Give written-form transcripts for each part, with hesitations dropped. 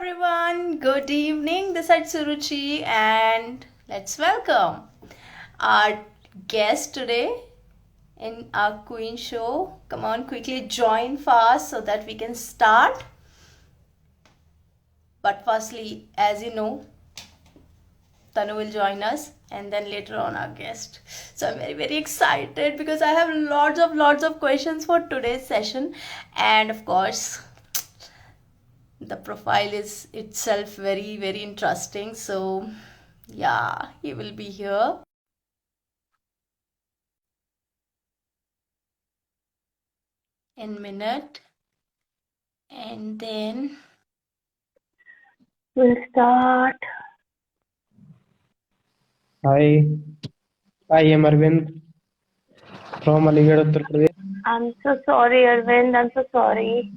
everyone, good evening. This is Suruchi, and let's welcome our guest today in our Queen show. Come on, quickly join fast so that we can start. But firstly, as you know, Tanu will join us and then later on our guest. So I'm very excited because I have lots of questions for today's session, and of course the profile is itself very interesting. So yeah, he will be here in minute, and then we'll start. Hi, I am Arvind from Aligarh, Uttar Pradesh. I'm so sorry, Arvind. I'm so sorry.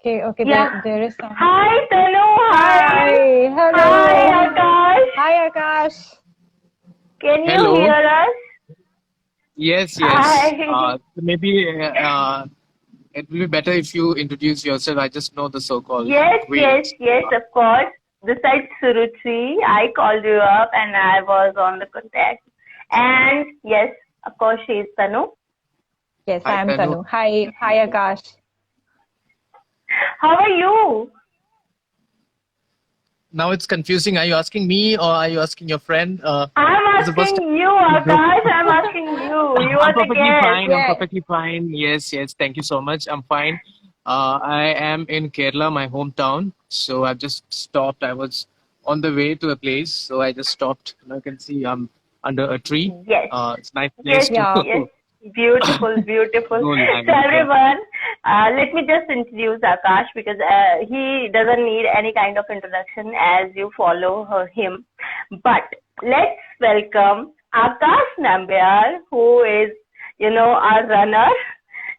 Okay, Yeah. there is some. Hi, Tanu. Hi, hello. Hi, Aakash. Hi, Aakash. Can you Hello. hear us? Yes. Hi. Maybe it will be better if you introduce yourself. I just know the so-called Yes, queens. of course. This is Suruchi. I called you up and I was on the contact. And yes, of course, she is Tanu. Yes, Hi, I am Tanu. Tanu. Hi, Aakash. How are you? Now it's confusing. Are you asking me or are you asking your friend? I'm It's the first asking you, Aakash. I'm asking you. You are I'm the perfectly guest. fine. Yeah. I'm perfectly fine. Yes. Thank you so much. I'm fine. I am in Kerala, my hometown. So I've just stopped. I was on the way to a place, so I just stopped. You can see I'm under a tree. Yes. It's a nice place to Yeah. Beautiful. go live. So everyone, let me just introduce Aakash because he doesn't need any kind of introduction as you follow him. But let's welcome Aakash Nambiar, who is, our runner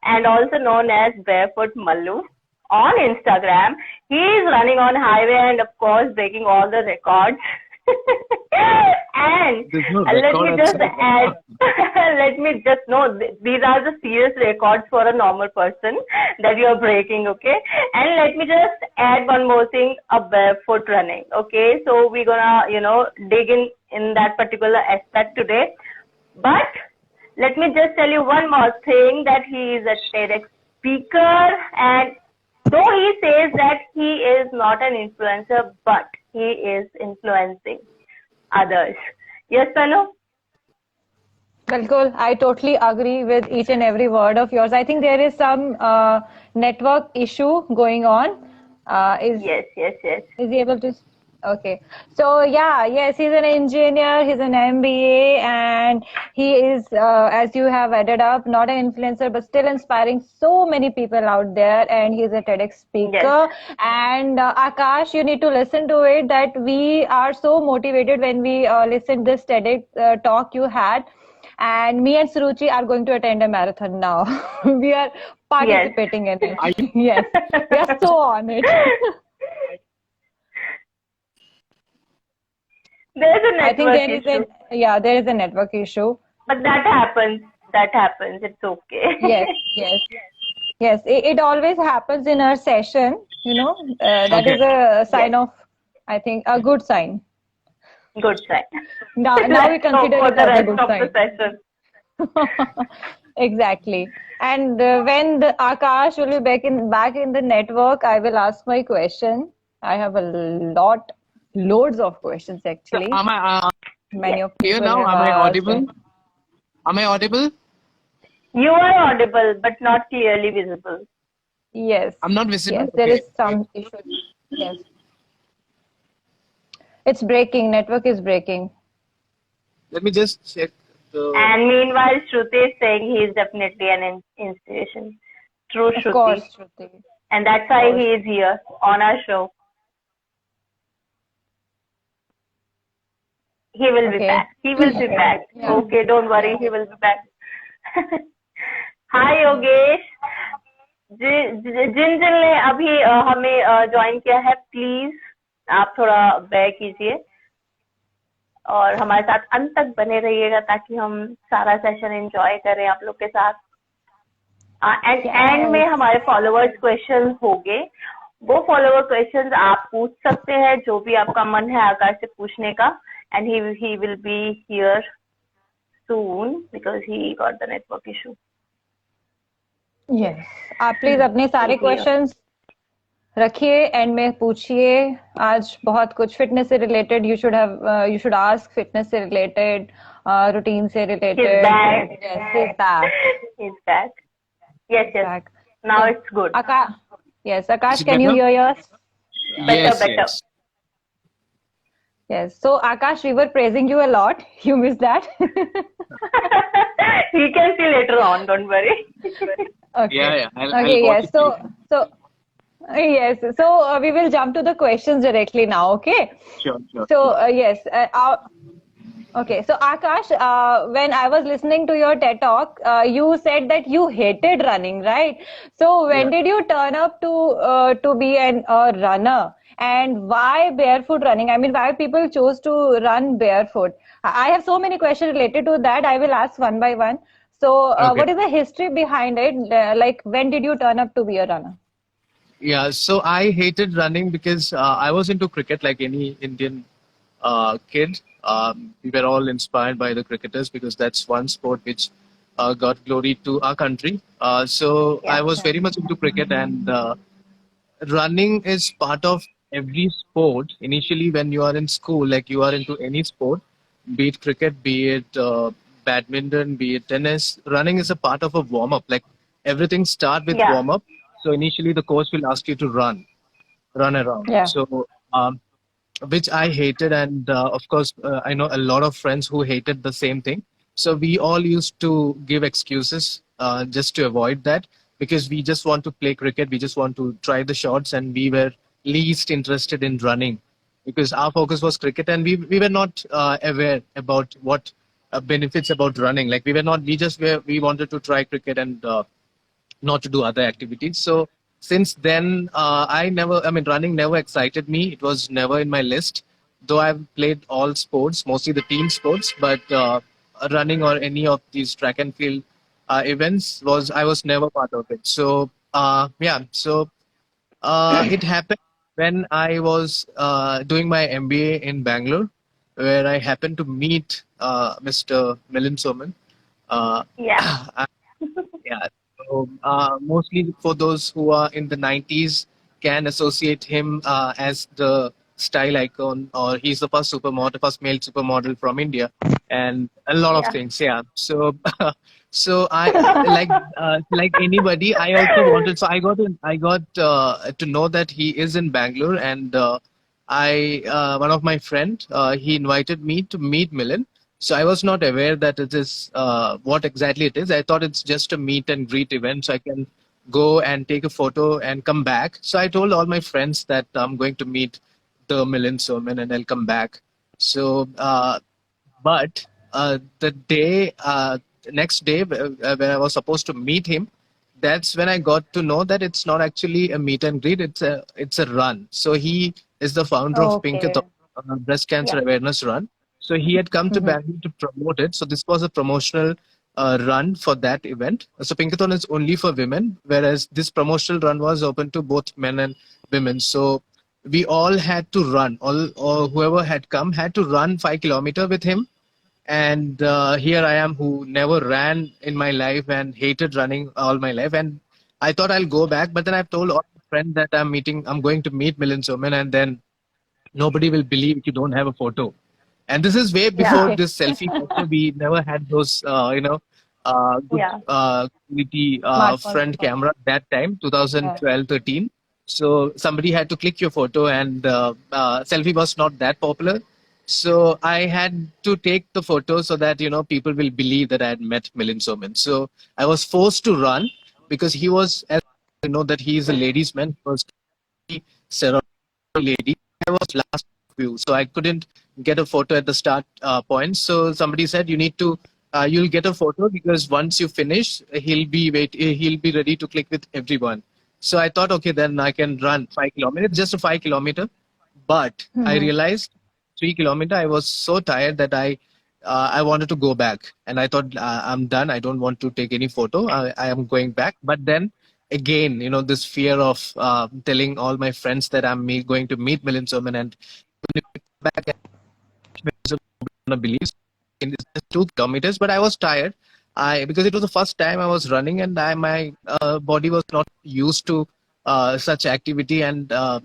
and also known as barefootmallu on Instagram. He is running on highway and of course breaking all the records. And There's no let me record just outside. add, these are the serious records for a normal person that you are breaking, okay? And let me just add one more thing, a barefoot running, okay? So we're gonna, dig in that particular aspect today. But let me just tell you one more thing, that he is a TEDx speaker, and though he says that he is not an influencer, but he is influencing others. Yes, Tanu? Bilkul, I totally agree with each and every word of yours. I think there is some network issue going on. Yes. Is he able to? Okay. So yes, he's an engineer, he's an MBA, and he is, as you have added up, not an influencer, but still inspiring so many people out there. And he's a TEDx speaker. Yes. And Aakash, you need to listen to it. That we are so motivated when we listen this TEDx talk you had. And me and Suruchi are going to attend a marathon now. We are participating in it. Yes, we are so on it. There's a network I think there is issue. there is a network issue. But that happens. It's okay. Yes. It always happens in our session. That Okay. is a sign of, I think, a good sign. Good sign. Now we consider for it the as a rest good of sign. the session. Exactly. And when the Aakash will be back in the network, I will ask my question. I have loads of questions So actually. am I Many of clear people now? have Am I asked. audible? Am I audible? You are audible, but not clearly visible. Yes. I'm not visible. Yes, there is some issue. Yes. It's breaking. Network is breaking. Let me just check. And meanwhile, Shruti is saying he is definitely an inspiration. True, Of Shruti. course, Shruti. And that's why he is here on our show. He will be back. Yeah. Okay, don't worry. He will be back. Hi, Yogesh. जिन ने अभी हमें join किया है, please आप थोड़ा back कीजिए और हमारे साथ अंत तक बने रहिएगा ताकि हम सारा सेशन एंजॉय करें आप लोग के साथ. एंड में हमारे फॉलोअर्स क्वेश्चन होंगे. वो फॉलोअर क्वेश्चंस आप पूछ सकते हैं, जो भी आपका मन है आकाश से पूछने का, and he will be here soon because he got the network issue. Yes. आप प्लीज अपने सारे क्वेश्चंस रखिए एंड में पूछिए. आज बहुत कुछ फिटनेस से related you should ask, fitness से रिलेटेड, रूटीन से related. He's back. Yes, he's back. He's back. Yes, yes. Back. Now it's good. Yes, Aakash, Is it can you better? hear us? Yes, Better. yes. Yes. So Aakash, we were praising you a lot. You missed that. He can see later on. Don't worry. Okay. Yeah. I'll Okay. watch Yes. it. Yes. So we will jump to the questions directly now. Okay. Sure. So yes. Okay. So Aakash, when I was listening to your TED talk, you said that you hated running, right? So when did you turn up to be a runner? And why barefoot running? I mean, why people chose to run barefoot? I have so many questions related to that. I will ask one by one. So Okay. what is the history behind it? Like, when did you turn up to be a runner? Yeah, so I hated running because I was into cricket like any Indian kid. We were all inspired by the cricketers because that's one sport which got glory to our country. So I was very much into cricket, and running is part of every sport. Initially, when you are in school, like you are into any sport, be it cricket, be it badminton, be it tennis, running is a part of a warm up. Like everything start with warm up. So initially, the coach will ask you to run around. Yeah. So which I hated, and of course, I know a lot of friends who hated the same thing. So we all used to give excuses just to avoid that, because we just want to play cricket, we just want to try the shots, and we were least interested in running because our focus was cricket, and we were not aware about what benefits about running. Like we wanted to try cricket and not to do other activities. So since then, running never excited me. It was never in my list, though I've played all sports, mostly the team sports, but running or any of these track and field events I was never part of it. So it happened when I was doing my MBA in Bangalore, where I happened to meet Mr. Milindsoman. Yeah. Yeah. So, mostly for those who are in the 90s can associate him as the style icon, or he's the first male supermodel from India, and a lot of things. Yeah. So, so I like anybody. I also wanted. So I got to know that he is in Bangalore, and one of my friend he invited me to meet Milind. So I was not aware that it is what exactly it is. I thought it's just a meet and greet event, so I can go and take a photo and come back. So I told all my friends that I'm going to meet the milindsoman and I'll come back. So, but the next day when I was supposed to meet him, that's when I got to know that it's not actually a meet and greet. It's a run. So he is the founder of Pinkathon, breast cancer awareness run. So he had come to Bangalore to promote it. So this was a promotional run for that event. So Pinkathon is only for women, whereas this promotional run was open to both men and women. So we all had to run. Or whoever had come had to run 5 kilometers with him. And here I am, who never ran in my life and hated running all my life. And I thought I'll go back, but then I've told all my friends that I'm going to meet milindsoman, and then nobody will believe if you don't have a photo. And this is way before this selfie culture. We never had those, good quality front camera that time, 2012-13. So somebody had to click your photo, and selfie was not that popular. So I had to take the photo so that, people will believe that I had met milindsoman. So I was forced to run because he was, as that he is a ladies' man, was surrounded by ladies. I was last view, so I couldn't get a photo at the start point. So somebody said, you need to, you'll get a photo because once you finish, he'll be ready to click with everyone. So I thought, okay, then I can run 5 kilometers, just a 5 kilometer. But I realized 3 kilometers, I was so tired that I wanted to go back. And I thought, I'm done. I don't want to take any photo. I am going back. But then again, this fear of telling all my friends that I'm going to meet milindsoman, and back gonna believe it's just 2 kilometers, but I was tired. Because it was the first time I was running, and my body was not used to such activity, and I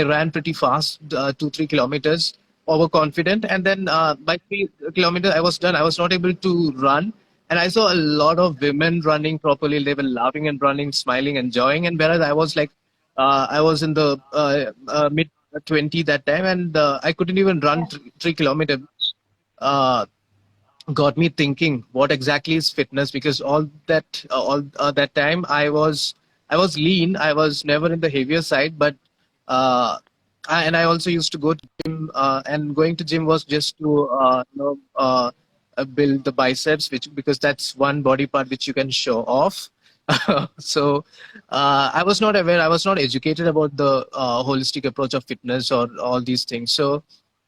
ran pretty fast, 2-3 kilometers, overconfident, and then by 3 kilometers I was done. I was not able to run, and I saw a lot of women running properly. They were laughing and running, smiling, enjoying, and whereas I was like, I was in the mid 20 that time, and I couldn't even run 3 kilometers. Uh, got me thinking, what exactly is fitness? Because all that time I was lean. I was never in the heavier side, but uh, and I also used to go to gym, and going to gym was just to build the biceps, which, because that's one body part which you can show off. So I was not aware, I was not educated about the holistic approach of fitness or all these things. So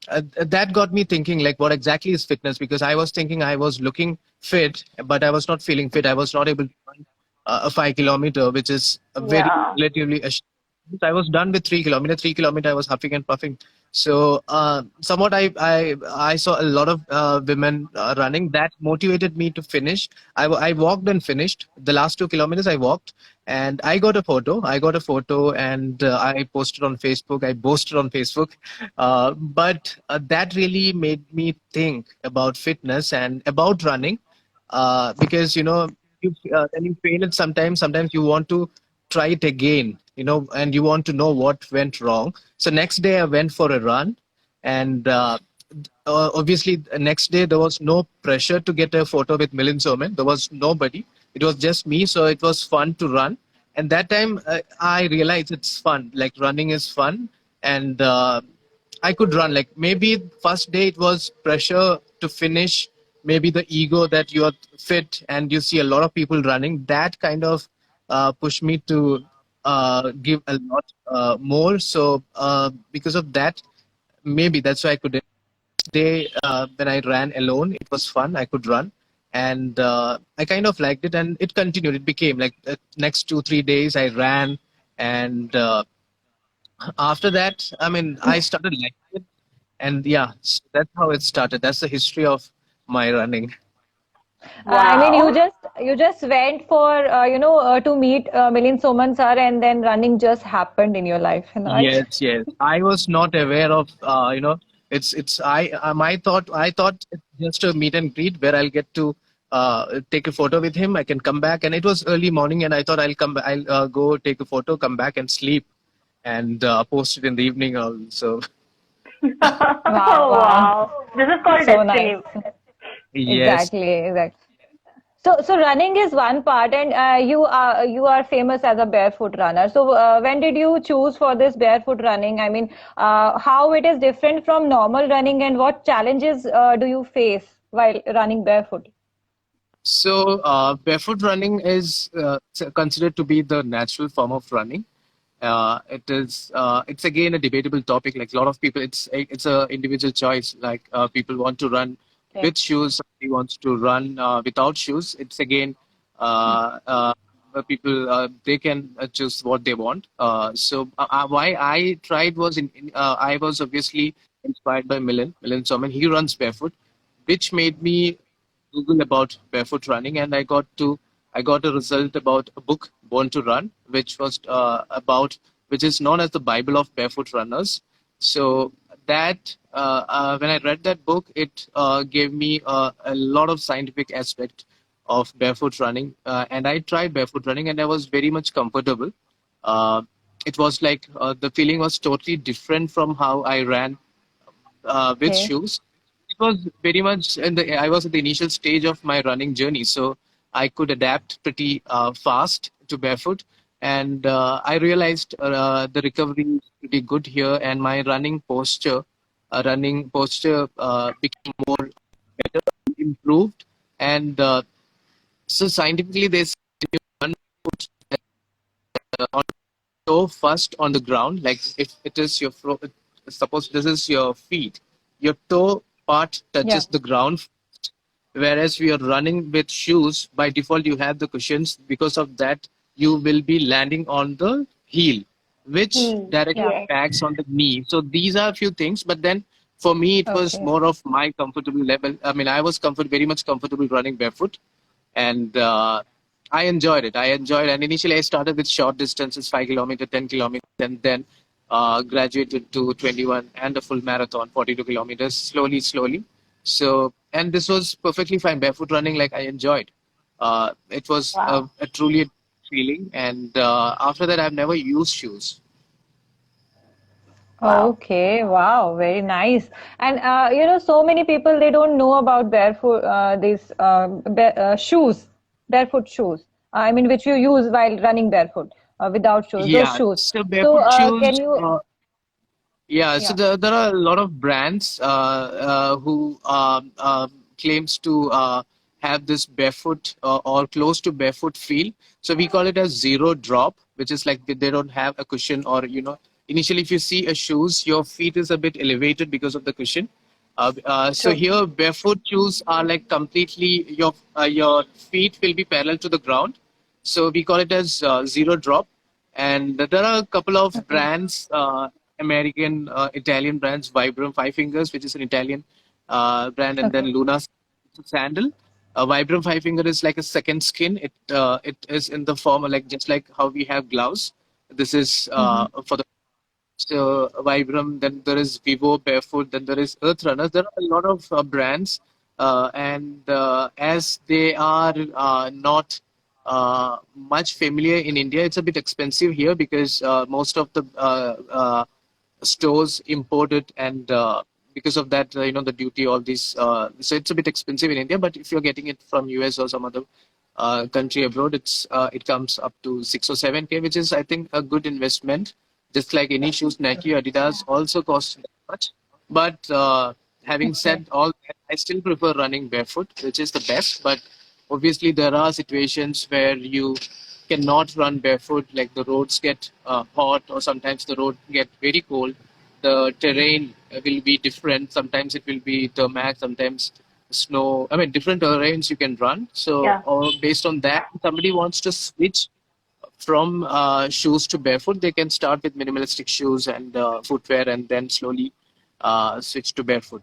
that got me thinking, like, what exactly is fitness? Because I was thinking I was looking fit, but I was not feeling fit. I was not able to run a 5 kilometer, which is a very Yeah. relatively. I was done with 3 kilometer. 3 kilometer, I was huffing and puffing. So somewhat, I saw a lot of women running. That motivated me to finish. I walked and finished the last 2 kilometers. I walked, and I got a photo. And I posted on Facebook. I boasted on Facebook. But that really made me think about fitness and about running, because when you fail it sometimes you want to try it again, and you want to know what went wrong. So next day I went for a run, and obviously the next day there was no pressure to get a photo with milindsoman. There was nobody. It was just me, so it was fun to run. And that time I realized it's fun, like running is fun. And I could run. Like, maybe first day it was pressure to finish, maybe the ego that you are fit and you see a lot of people running. That kind of pushed me to give a lot more. So because of that, maybe that's why I could. Day when I ran alone, it was fun. I could run, and I kind of liked it, and it continued. It became like next 2-3 days I ran, and after that, I mean, I started liking it, and yeah, that's how it started. That's the history of my running. I mean, Wow. you just went for to meet Milindsoman sir, and then running just happened in your life, right? Yes, yes. I was not aware of it's I thought it's just a meet and greet where I'll get to take a photo with him. I can come back, and it was early morning, and I thought I'll go take a photo, come back and sleep, and post it in the evening also. Wow, wow, Wow. This is called so nice. destiny. Yes. Exactly, exactly. So running is one part, and you are famous as a barefoot runner. So when did you choose for this barefoot running? I mean, how it is different from normal running, and what challenges do you face while running barefoot? So barefoot running is considered to be the natural form of running. It's again a debatable topic. Like, a lot of people, it's a individual choice. Like, people want to run Okay. with shoes, somebody wants to run without shoes. It's again people, they can choose what they want. So why I tried was I was obviously inspired by Milindsoman. He runs barefoot, which made me Google about barefoot running, and I got a result about a book, Born to Run, which is known as the Bible of barefoot runners. So that when I read that book, it gave me a lot of scientific aspect of barefoot running, and I tried barefoot running, and I was very much comfortable. Uh, it was like the feeling was totally different from how I ran with Okay. shoes. It was very much I was at the initial stage of my running journey, so I could adapt pretty fast to barefoot, and I realized the recovery is pretty good here, and my running posture became more better, improved, and so scientifically they say you run on toe first on the ground. Like, if it is suppose this is your feet, your toe part Yeah. touches the ground Whereas we are running with shoes, by default you have the cushions. Because of that, you will be landing on the heel, which directly Yeah. Yes. impacts on the knee. So these are a few things, but then for me it was Okay. more of my comfortable level. I mean, I was very much comfortable running barefoot, and I enjoyed it. And initially I started with short distances, 5 kilometer, 10 kilometers, and then graduated to 21 and a full marathon, 42 kilometers, slowly. So, and this was perfectly fine. Barefoot running, like I enjoyed. It was Wow. a truly feeling, and after that, I've never used shoes. Wow. Okay, wow, very nice. And so many people they don't know about barefoot these shoes, barefoot shoes. I mean, which you use while running barefoot without shoes. Those Yeah, shoes. so So, barefoot can shoes. you? Yeah, so Yeah. there are a lot of brands who claims to have this barefoot or close to barefoot feel. So we call it as zero drop, which is like they don't have a cushion, or initially if you see a shoes, your feet is a bit elevated because of the cushion. So True. here barefoot shoes are like completely your feet will be parallel to the ground. So we call it as zero drop. And there are a couple of Okay. brands, American, Italian brands, Vibram Five Fingers, which is an Italian brand, and then Okay. Luna sandal. Vibram Five Finger is like a second skin. It is in the form of like just like how we have gloves. This is Mm-hmm. for the Vibram. Then there is Vivo Barefoot. Then there is Earth Runners. There are a lot of brands, and as they are not much familiar in India, it's a bit expensive here because most of the stores import it, and because of that, the duty, all these. So it's a bit expensive in India. But if you're getting it from US or some other country abroad, it comes up to 6 or 7K, which is I think a good investment. Just like any shoes, Nike, Adidas also cost that much. But having Okay. said all that, I still prefer running barefoot, which is the best. But obviously, there are situations where you cannot run barefoot, like the roads get hot, or sometimes the road get very cold. The terrain will be different. Sometimes it will be tarmac, sometimes snow. I mean, different terrains you can run. So, Yeah. based on that, if somebody wants to switch from shoes to barefoot, they can start with minimalistic shoes and footwear, and then slowly switch to barefoot.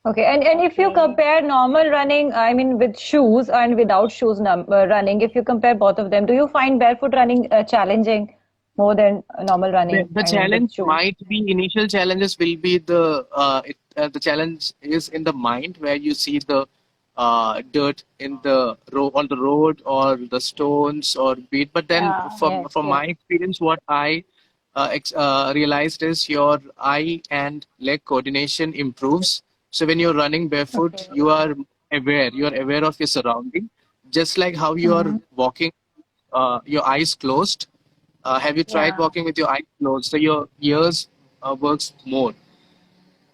Okay. And if you Okay. compare normal running, I mean, with shoes and without shoes running, if you compare both of them, do you find barefoot running challenging more than normal The, running? the I mean, with challenge shoes. might be initial challenges will be the challenge is in the mind, where you see the dirt in the on the road, or the stones or beat. But then Yeah. from Yes, from yes. my experience, what I realized is your eye and leg coordination improves. So when you're running barefoot, Okay. you are aware of your surrounding, just like how you are Mm-hmm. walking, your eyes closed. Have you tried Yeah. walking with your eyes closed? So your ears works more.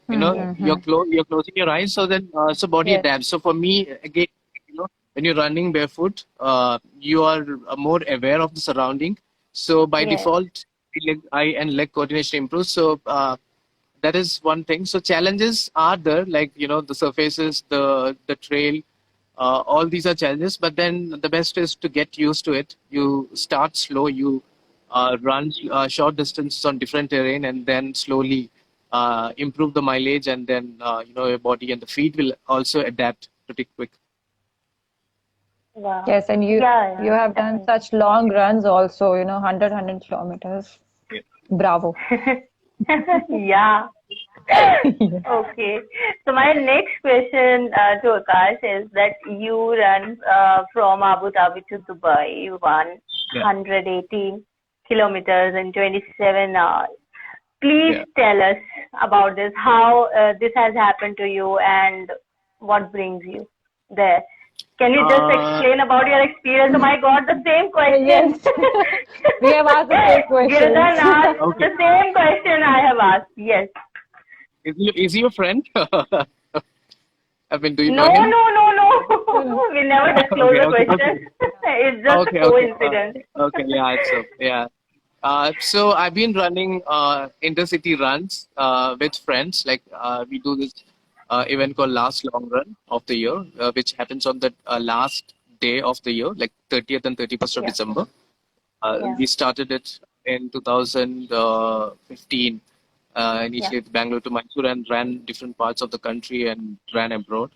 Yes. Mm-hmm. You're closing your eyes, so then so body Yes. adapts. So for me, again, when you're running barefoot, you are more aware of the surrounding. So by Yes. default, eye and leg coordination improves. So that is one thing. So challenges are there, like the surfaces, the trail, all these are challenges. But then the best is to get used to it. You start slow, you run short distances on different terrain, and then slowly improve the mileage, and then your body and the feet will also adapt pretty quick. Wow. Yes, and you Yeah. you Yeah. have done Definitely. such long runs also, 100 kilometers. Bravo. Yeah. Okay. So my next question to Akash is that you run from Abu Dhabi to Dubai, Yeah. 118 kilometers in 27 hours. Please Yeah. tell us about this, how this has happened to you and what brings you there. Can you just Uh, explain about your experience? Oh my God, the same question. Yes, we have asked the same questions. Girdhan asked okay. the same question I have asked. Yes. Is he your friend? I mean, do you No, know him? no, no, No, no. no. We never disclose Okay, the okay, okay. question. It's just a Okay. coincidence. Okay. Yeah, it's okay. Yeah. So I've been running intercity runs with friends. Like we do this event called Last Long Run of the year, which happens on the last day of the year, like 30th and 31st of Yeah. December. Yeah. We started it in 2015, initially at Bangalore to Mysore, and ran different parts of the country and ran abroad.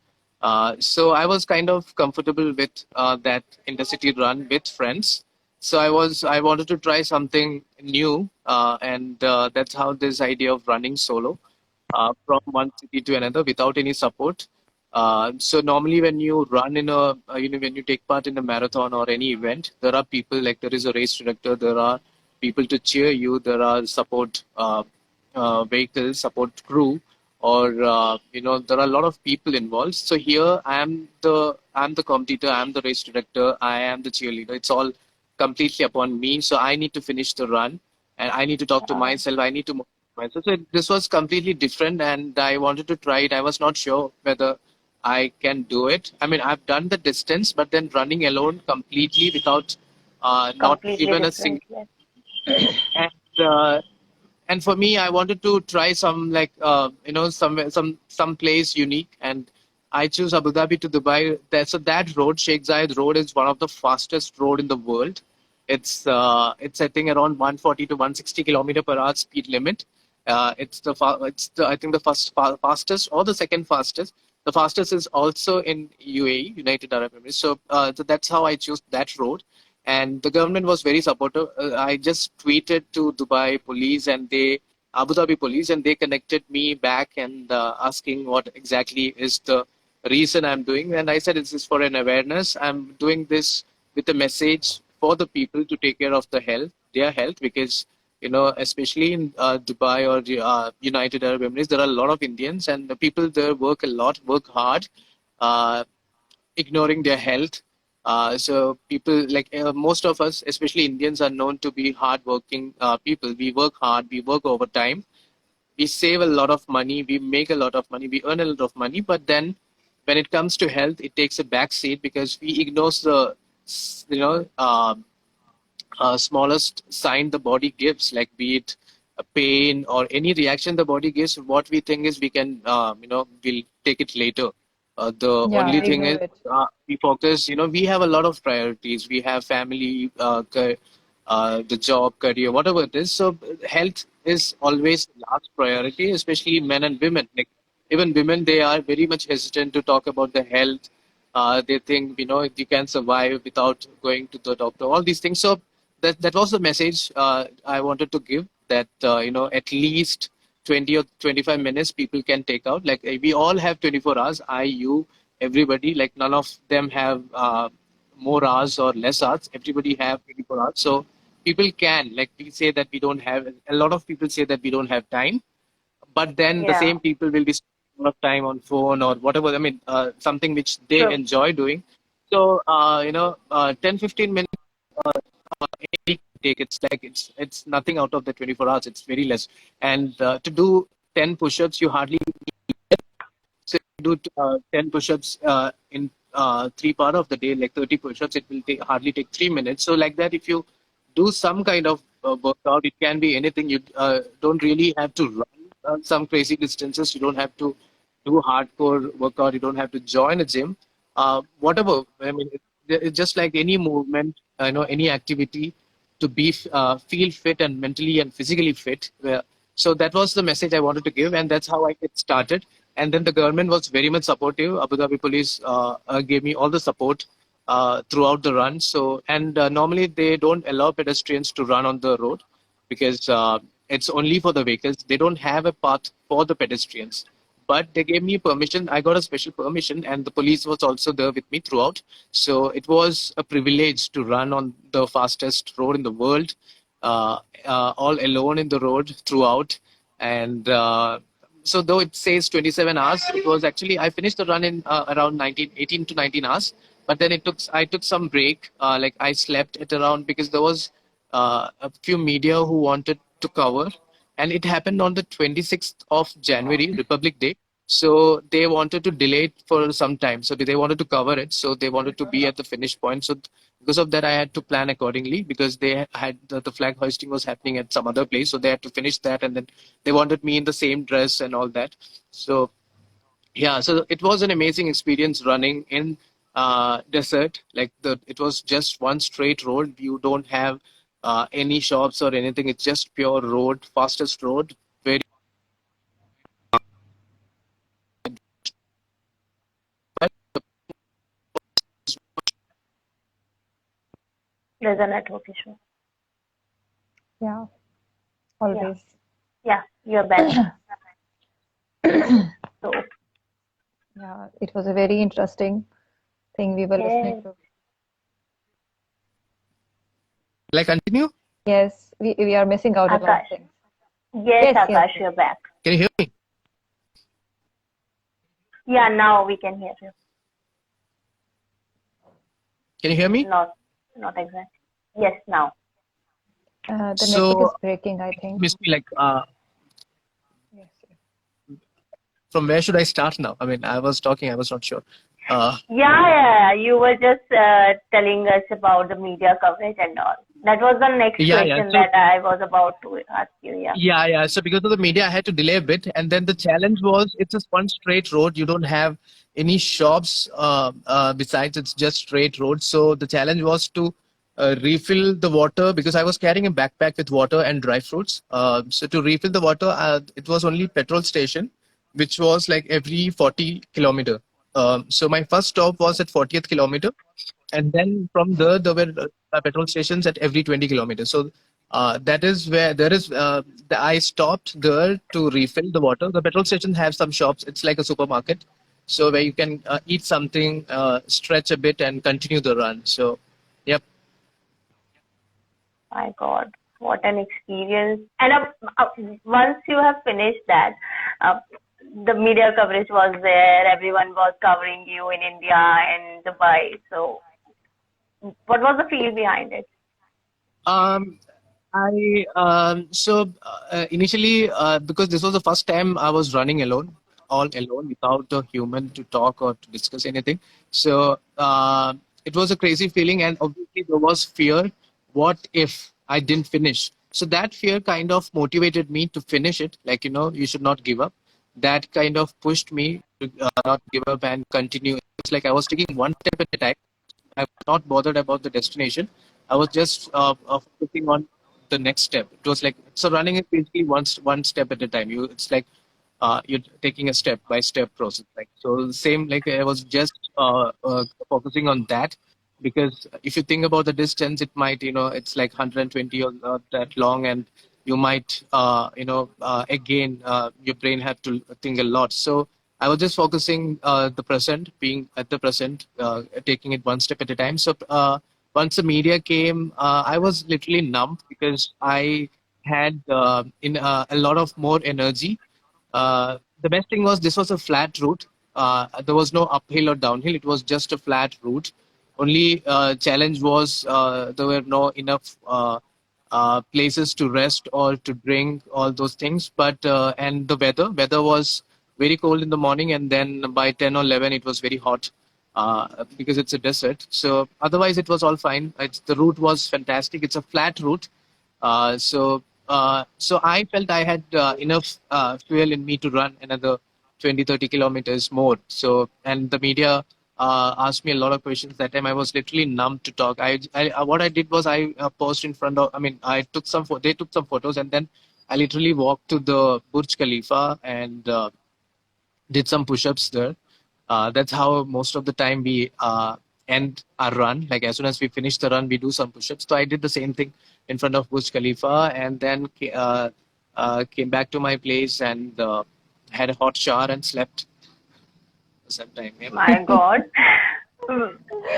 So I was kind of comfortable with that intercity run with friends. So I wanted to try something new, and that's how this idea of running solo from one city to another without any support. So normally when you run in when you take part in a marathon or any event, there are people, like there is a race director, there are people to cheer you, there are support vehicles, support crew, or there are a lot of people involved. So here I'm the competitor, I'm the race director, I am the cheerleader. It's all completely upon me. So I need to finish the run, and I need to talk to myself. I need to motivate myself. So this was completely different, and I wanted to try it. I was not sure whether I can do it. I mean, I've done the distance, but then running alone completely without not Completely even a different. single. Yes. And and for me, I wanted to try some, like some place unique, and I choose Abu Dhabi to Dubai. That road, Sheikh Zayed Road, is one of the fastest road in the world. It's I think around 140 to 160 kilometer per hour speed limit. It's the I think the fastest or the second fastest. The fastest is also in UAE, United Arab Emirates. So that's how I chose that road, and the government was very supportive. I just tweeted to Dubai police and Abu Dhabi police, and they connected me back and asking what exactly is the reason I'm doing. And I said, this is for an awareness. I'm doing this with a message for the people to take care of their health, because especially in Dubai or the United Arab Emirates, there are a lot of Indians, and the people there work a lot, work hard. Uh, Ignoring their health. So people, like most of us, especially Indians, are known to be hardworking people. We work hard, we work overtime, we save a lot of money, we make a lot of money, we earn a lot of money. But then, when it comes to health, it takes a back seat because we ignore the you know smallest sign the body gives, like be it a pain or any reaction the body gives. What we think is we can, we'll take it later. The Yeah, only thing ignore is it. we focus, we have a lot of priorities. We have family, the job, career, whatever it is. So health is always the last priority, especially men and women. Like even women, they are very much hesitant to talk about the health. They think, you can survive without going to the doctor, all these things. So that was the message I wanted to give, that at least 20 or 25 minutes people can take out. Like we all have 24 hours, you, everybody. Like none of them have more hours or less hours. Everybody have 24 hours. So people can, like we say that we don't have, a lot of people say that we don't have time, but then the Yeah. same people will be spending a lot of time on phone or whatever. I mean, something which they True. enjoy doing. So 10 15 minutes any take. It's nothing out of the 24 hours. It's very less. And to do 10 push-ups, you hardly do 10 push-ups in 3 part of the day, like 30 push-ups. It will hardly take 3 minutes. So like that, if you do some kind of workout, it can be anything. You don't really have to run some crazy distances. You don't have to do hardcore workout. You don't have to join a gym. Whatever. I mean, it's just like any movement, any activity, to be feel fit and mentally and physically fit. So that was the message I wanted to give, and that's how I get started. And then the government was very much supportive. Abu Dhabi police gave me all the support throughout the run. So, and normally they don't allow pedestrians to run on the road, because it's only for the vehicles. They don't have a path for the pedestrians. But they gave me permission. I got a special permission, and the police was also there with me throughout. So it was a privilege to run on the fastest road in the world, all alone in the road throughout. And so though it says 27 hours, it was actually, I finished the run in around 18 to 19 hours. But then I took some break. Like I slept at around, because there was a few media who wanted to cover, and it happened on the 26th of January, Republic Day. So they wanted to delay it for some time. So they wanted to cover it. So they wanted to be at the finish point. So because of that, I had to plan accordingly, because they had the flag hoisting was happening at some other place. So they had to finish that, and then they wanted me in the same dress and all that. So Yeah, so it was an amazing experience running in desert. Like it was just one straight road. You don't have any shops or anything. It's just pure road, fastest road. Very There's a network issue. Yeah, always. Yeah, you're back. So, Yeah, it was a very interesting thing we were listening yes, to. Will I continue? Yes, we are missing out a lot of Akash. things. Yes, Yes, yes, Akash, yes. you're back. Can you hear me? Yeah, now we can hear you. Can you hear me? Not exactly. Yes, now. The network So is breaking, I think. missed me like Yes, yes. from where should I start now? I mean, I was talking. I was not sure. Yeah. You were just telling us about the media coverage and all. That was the next Yeah. question So that I was about to ask you. Yeah. yeah. So because of the media, I had to delay a bit, and then the challenge was it's just one straight road. You don't have any shops besides. It's just straight road. So the challenge was to refill the water because I was carrying a backpack with water and dry fruits. So to refill the water, it was only petrol station, which was like every 40 kilometer. So my first stop was at 40th kilometer, and then from there were petrol stations at every 20 kilometers. So that is where there is. I stopped there to refill the water. The petrol stations have some shops. It's like a supermarket, so where you can eat something, stretch a bit, and continue the run. So, yep. My God, what an experience! And once you have finished that, uh, the media coverage was there. Everyone was covering you in India and Dubai. So, what was the feel behind it? Um, I so initially because this was the first time I was running alone, all alone without a human to talk or to discuss anything. So it was a crazy feeling, and obviously there was fear. What if I didn't finish? So that fear kind of motivated me to finish it. Like you should not give up. That kind of pushed me to not give up and continue. It's like I was taking one step at a time. I was not bothered about the destination. I was just focusing on the next step. It was like so running is basically one step at a time. It's like you're taking a step by step process. Like so, same like I was just focusing on that because if you think about the distance, it might it's like 120 or not that long, and you might again your brain had to think a lot. So I was just focusing the present, being at the present, taking it one step at a time. So once the media came, I was literally numb because I had a lot of more energy. The best thing was this was a flat route. There was no uphill or downhill. It was just a flat route. Only challenge was there were no enough places to rest or to drink, all those things. But and the weather was very cold in the morning, and then by 10 or 11 it was very hot because it's a desert. So otherwise it was all fine. The route was fantastic. It's a flat route. So I felt I had enough fuel in me to run another 20-30 kilometers more. So and the media asked me a lot of questions. That time I was literally numb to talk. What I did was I posed in front of. I mean, I took some. They took some photos, and then I literally walked to the Burj Khalifa and did some push-ups there. That's how most of the time we end our run. Like as soon as we finish the run, we do some push-ups. So I did the same thing in front of Burj Khalifa, and then came back to my place and had a hot shower and slept for some time. Yeah. My God.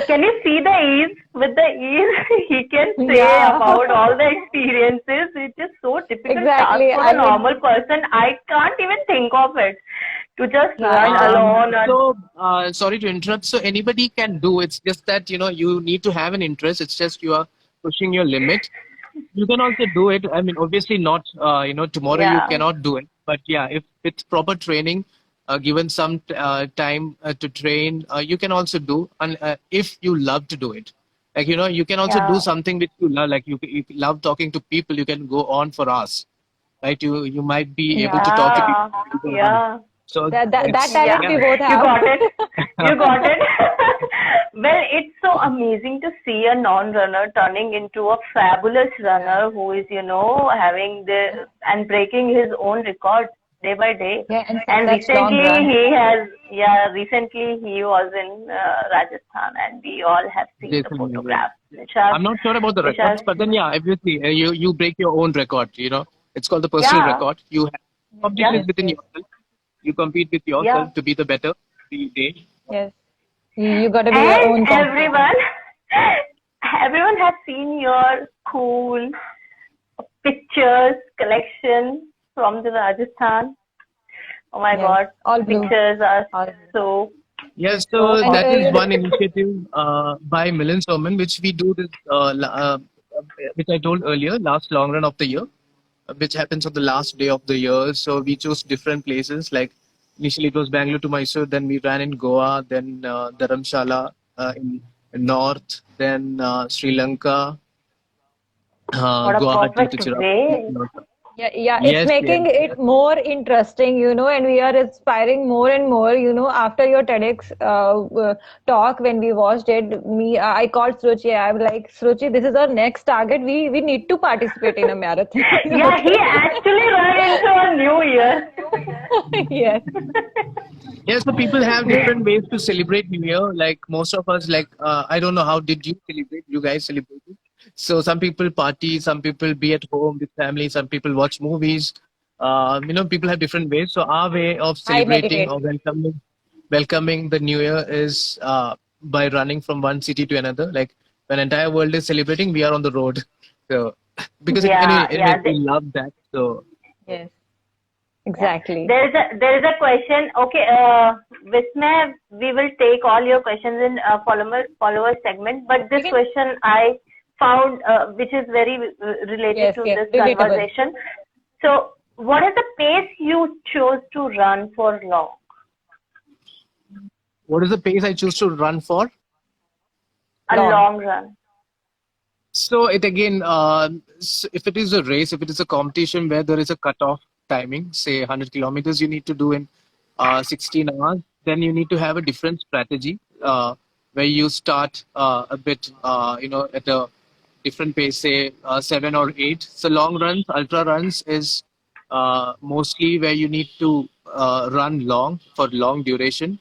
Can you see the ease? With the ease he can say Yeah. about all the experiences. It is so difficult Exactly. task for I a mean, normal person. I can't even think of it. To just yeah, run yeah. alone and So sorry to interrupt. So anybody can do. It's just that you need to have an interest. It's just you are pushing your limit. You can also do it. I mean, obviously not. Tomorrow you yeah. cannot do it. But yeah, if with proper training, given some time to train, you can also do. And if you love to do it, like you can also do Yeah. something which you love. Like you love talking to people, you can go on for hours, right? You might be able to talk to Yeah. people. Yeah. Yeah. So That it's talent Yeah, we both you have. got it. You got it. Well, it's so amazing to see a non-runner turning into a fabulous runner who is, having and breaking his own records day by day. Yeah, and And such long run. recently he was in Rajasthan, and we all have seen the Jason, yeah. photographs, I'm not sure about the which are, records, but then yeah, obviously you break your own record. It's called the personal yeah, record. You have yeah, competition within Yes. yourself. You compete with yeah. yourself to be the better every day. Yes. You got to be your And own competitor. everyone has seen your cool pictures collection from the Rajasthan. Oh my Yes. God, All blue. pictures are All. so Yes, so so And that is perfect. one initiative by milindsoman, which we do this, which I told earlier, last long run of the year, which happens on the last day of the year. So we chose different places. Like initially it was Bangalore to Mysore, then we ran in Goa, then Dharamshala in North, then Sri Lanka, What a Guwahati to perfect Tirupati. way. yeah, it's Yes, yes, making it more interesting, and we are inspiring more and more, after your TEDx talk when we watched it. I called Sruchi. I'm like, Sruchi, this is our next target. We need to participate in a marathon. Yeah, he Okay. actually ran into a new year. Yes. yes. So people have different ways to celebrate New Year. Like most of us, like I don't know how did you celebrate? You guys celebrated. So some people party, some people be at home with family, some people watch movies. People have different ways. So our way of I celebrating meditate. or welcoming the New Year is by running from one city to another. Like when entire world is celebrating, we are on the road. So because Yeah, anyways, we love that. So Yes, yeah. exactly. There is a question. Okay, Vismay, we will take all your questions in follower segment. But You this can, question I found, which is very related yes, to yes, this relatable. conversation. So, what is the pace you chose to run for long? what is the pace I choose to run for? A Long. long run. So it again, if it is a race, if it is a competition where there is a cutoff timing, say 100 kilometers, you need to do in 16 hours. Then you need to have a different strategy where you start a bit, at a different pace, say 7 or 8. So long runs, ultra runs is mostly where you need to run long for long duration,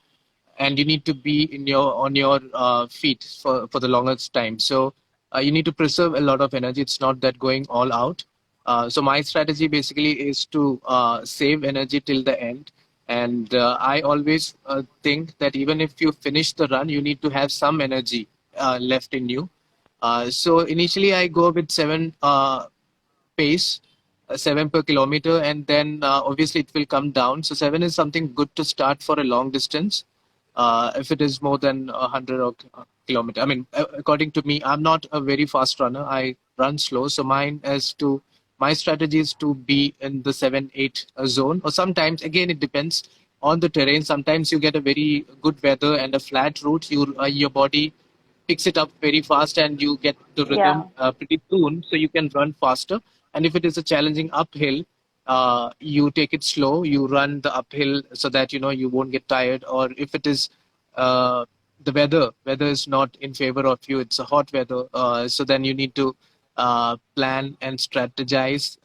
and you need to be on your feet for the longest time. So you need to preserve a lot of energy. It's not that going all out. So my strategy basically is to save energy till the end. And I always think that even if you finish the run, you need to have some energy left in you. So initially I go with 7 pace, 7 per kilometer, and then obviously it will come down. So 7 is something good to start for a long distance. If it is more than 100 kilometer, I mean, according to me, I'm not a very fast runner. I run slow, so my strategy is to be in the 7-8 zone. Or sometimes, again, it depends on the terrain. Sometimes you get a very good weather and a flat route. Your body picks it up very fast and you get the Yeah. rhythm pretty soon, so you can run faster. And if it is a challenging uphill, you take it slow, you run the uphill so that you won't get tired. Or if it is the weather is not in favor of you, it's a hot weather, so then you need to plan and strategize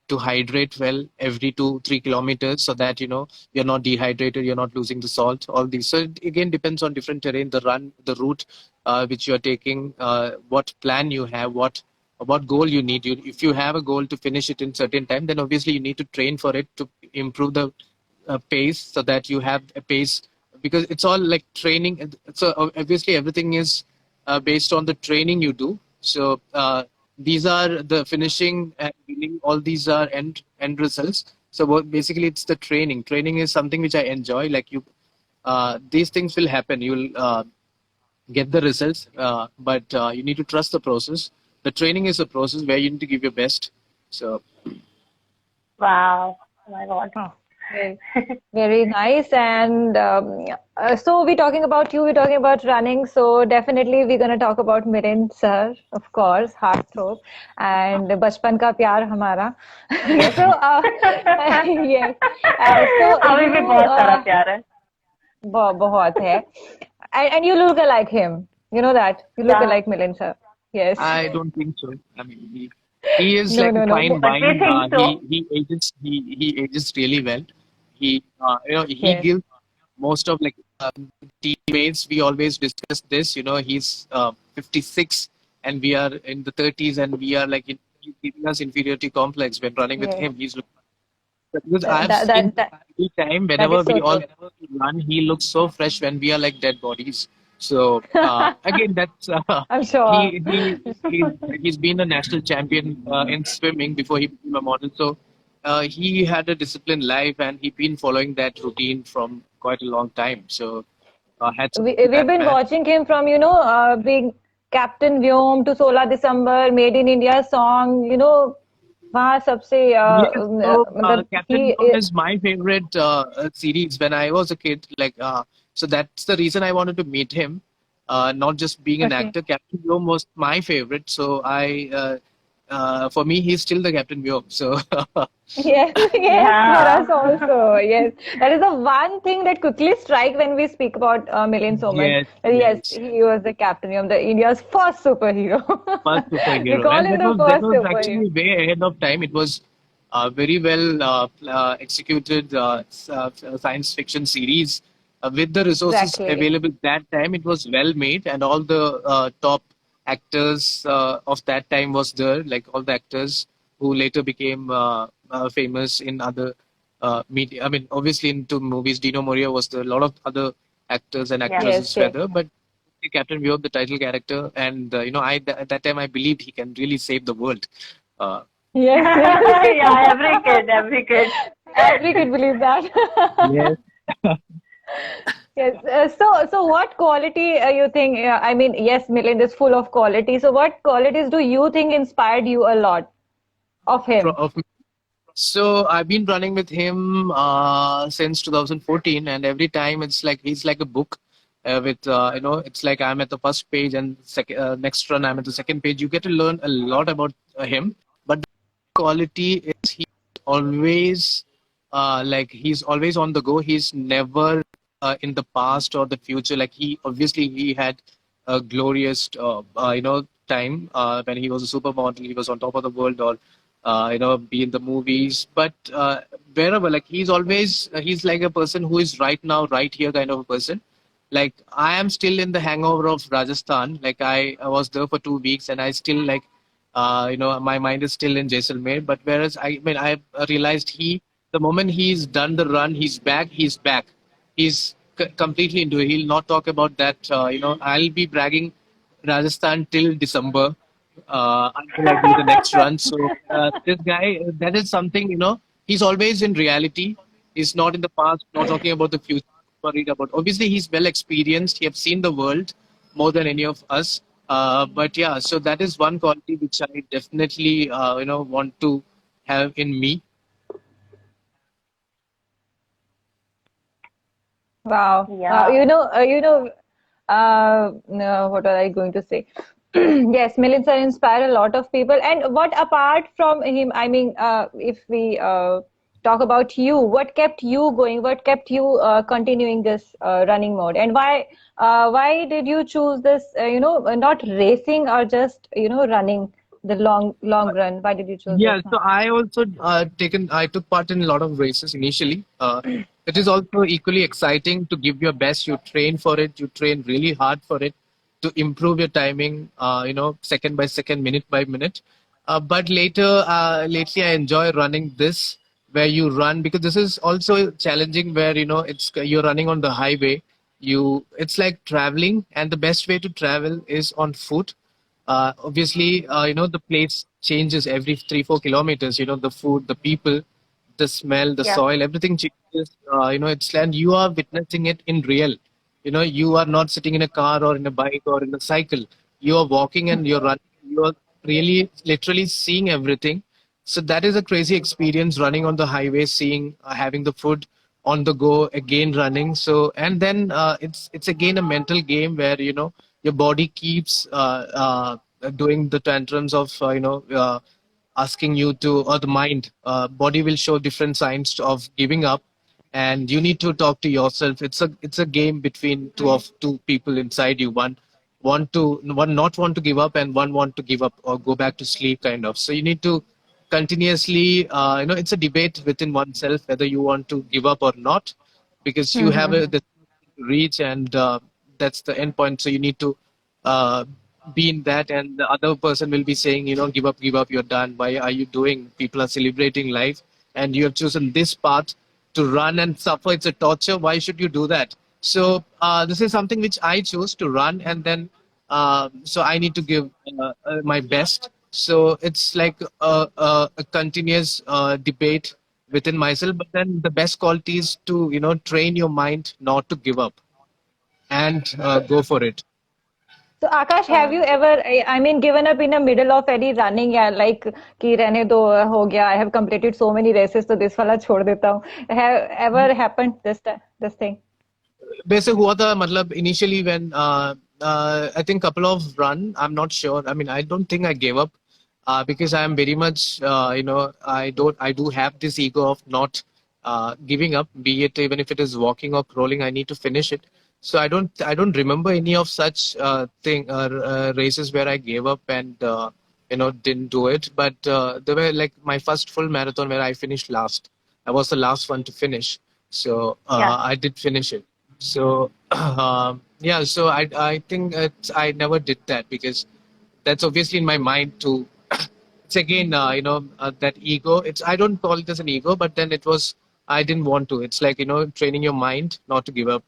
to hydrate well every 2-3 kilometers, so that you're not dehydrated, you're not losing the salt, all these. So it again depends on different terrain, the route which you're taking, what plan you have, what goal you need. If you have a goal to finish it in certain time, then obviously you need to train for it to improve the pace, so that you have a pace, because it's all like training. So obviously everything is based on the training you do. So these are the finishing and winning, all these are end results. So basically it's the training is something which I enjoy. Like these things will happen, you'll get the results, but you need to trust the process. The training is a process where you need to give your best. So Wow. Oh my God. Oh. Very, very nice. And so we're talking about you, we're talking about running. So definitely we're going to talk about Mirin sir, of course, heartthrob, and बचपन का प्यार हमारा. Yes. So yes. So हमें भी बहुत सारा प्यार है. बहुत है. And you look like him. You know that. You look Yeah. like Mirin sir. Yes. I don't think so. I mean, he is No, like no, a no. fine But we wine. think so. He ages really well. He he Yes. gives most of like teammates. We always discuss this. He's 56 and we are in the 30s, and we are like he's giving us inferiority complex when running with Yes. him. He's looking because That, I've that, seen that, that every time that whenever is we so all true. run, he looks so fresh when we are like dead bodies. So again, that's I'm sure. he's been a national champion in swimming before he became a model. So he had a disciplined life, and he'd been following that routine from quite a long time. So hats off to We've that been man. watching him from, being Captain Vyom to 16 December, Made in India song, वहाँ सबसे Yes, so मतलब Captain he Tom is my favorite series when I was a kid. Like, so that's the reason I wanted to meet him. Not just being an okay. actor. Captain Tom was my favorite. So for me, he's still the Captain Tom. So Yes, yes, for Yeah. us also. Yes, that is the one thing that quickly strike when we speak about milindsoman. yes, Yes, yes. he was the captain of the India's first superhero. First We superhero, call and him the that first was superhero. actually way ahead of time. It was very well executed science fiction series with the resources Exactly. available that time. It was well made, and all the top actors of that time was there, like all the actors who later became famous in other media. I mean, obviously into movies. Dino Moria was there. A lot of other actors and Yeah. Yes, actresses were yes. there, but Captain View, the title character, and at that time I believed he can really save the world. Uh, Yes, yes. Yeah, every kid. Every kid believes that. yes. Yes. So what quality you think? I mean, yes, Milind is full of quality. So what qualities do you think inspired you a lot of him? Of So I've been running with him since 2014, and every time it's like he's like a book. With it's like I'm at the first page, and next run I'm at the second page. You get to learn a lot about him, but the quality is he always like he's always on the go. He's never in the past or the future. Like he had a glorious time when he was a supermodel. He was on top of the world, or be in the movies. But wherever, like he's like a person who is right now, right here, kind of a person. Like I am still in the hangover of Rajasthan. Like I was there for 2 weeks, and I still like, my mind is still in Jaisalmer. But whereas I realized the moment he's done the run, he's back. He's back. He's completely into it. He'll not talk about that. I'll be bragging Rajasthan till December until I do the next run. So this guy, that is something, he's always in reality. He's not in the past, not talking about the future, worried about. Obviously, he's well experienced. He have seen the world more than any of us. But yeah, so that is one quality which I definitely, want to have in me. Wow. Yeah. No, what was I going to say? Yes, Milind sir inspire a lot of people. And what apart from him, I mean, if we talk about you, what kept you going? What kept you continuing this running mode? And why did you choose this, not racing or just, running the long run? Why did you choose this Yeah, one? so I also I took part in a lot of races initially. It is also equally exciting to give your best. You train for it. You train really hard for it to improve your timing. Second by second, minute by minute. But lately, I enjoy running this where you run because this is also challenging. Where you're running on the highway. It's like traveling, and the best way to travel is on foot. Obviously, the place changes every 3-4 kilometers. The food, the people, the smell, the Yeah. soil, everything changes. It's and you are witnessing it in real. You are not sitting in a car or in a bike or in a cycle. You are walking and you're running. You are really, literally seeing everything. So that is a crazy experience, running on the highway, seeing, having the food on the go, again running. So, and then it's again a mental game where, your body keeps doing the tantrums of, asking you to, or the mind, body will show different signs of giving up, and you need to talk to yourself. It's a game between two people inside you. One not want to give up, and one want to give up or go back to sleep, kind of. So you need to continuously, it's a debate within oneself whether you want to give up or not, because you have Mm-hmm. the reach, and that's the end point. So you need to uh, be in that, and the other person will be saying, give up, you're done. Why are you doing? People are celebrating life, and you have chosen this path to run and suffer. It's a torture. Why should you do that? So this is something which I chose to run, and then so I need to give my best. So it's like a continuous debate within myself. But then the best quality is to, train your mind not to give up, and go for it. So Akash, have Uh, you ever, I mean, given up in the middle of any running? Yeah, like कि रहने दो हो गया. I have completed so many races, so this वाला छोड़ देता हूँ. Have ever happened this thing? वैसे हुआ था, मतलब initially when I think couple of run, I'm not sure. I mean, I don't think I gave up, because I am very much, I do have this ego of not giving up, be it even if it is walking or crawling, I need to finish it. So I don't remember any of such races where I gave up and didn't do it. But there were like my first full marathon where I finished last. I was the last one to finish, so Yeah. I did finish it. So yeah, so I think I never did that, because that's obviously in my mind too. It's again, that ego. It's, I don't call it as an ego, but then it was, I didn't want to. It's like, training your mind not to give up.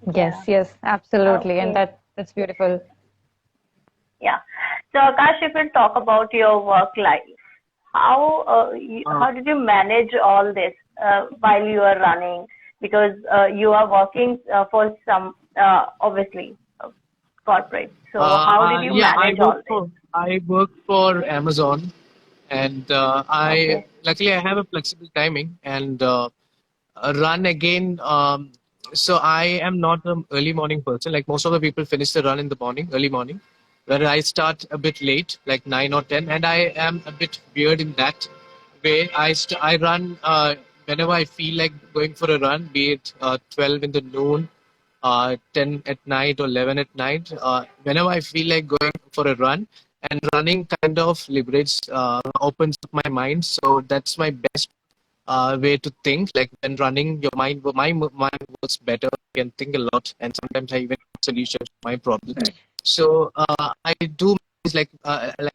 Yeah. Yes, yes, absolutely, and Okay. that's beautiful. Yeah. So Akash, if we talk about your work life, Uh, how did you manage all this while you are running? Because you are working for some obviously corporate. So how did you yeah, manage all this? I work for Amazon, and I Okay. luckily I have a flexible timing, and run again. So I am not an early morning person. Like most of the people finish the run in the morning, early morning, where I start a bit late, like 9 or 10, and I am a bit weird in that way. I run whenever I feel like going for a run, be it 12 in the noon, 10 at night, or 11 at night. Whenever I feel like going for a run, and running kind of liberates, opens up my mind. So that's my best way to think. Like when running, your mind works better. You can think a lot, and sometimes I even have solutions to my problems. So I do, like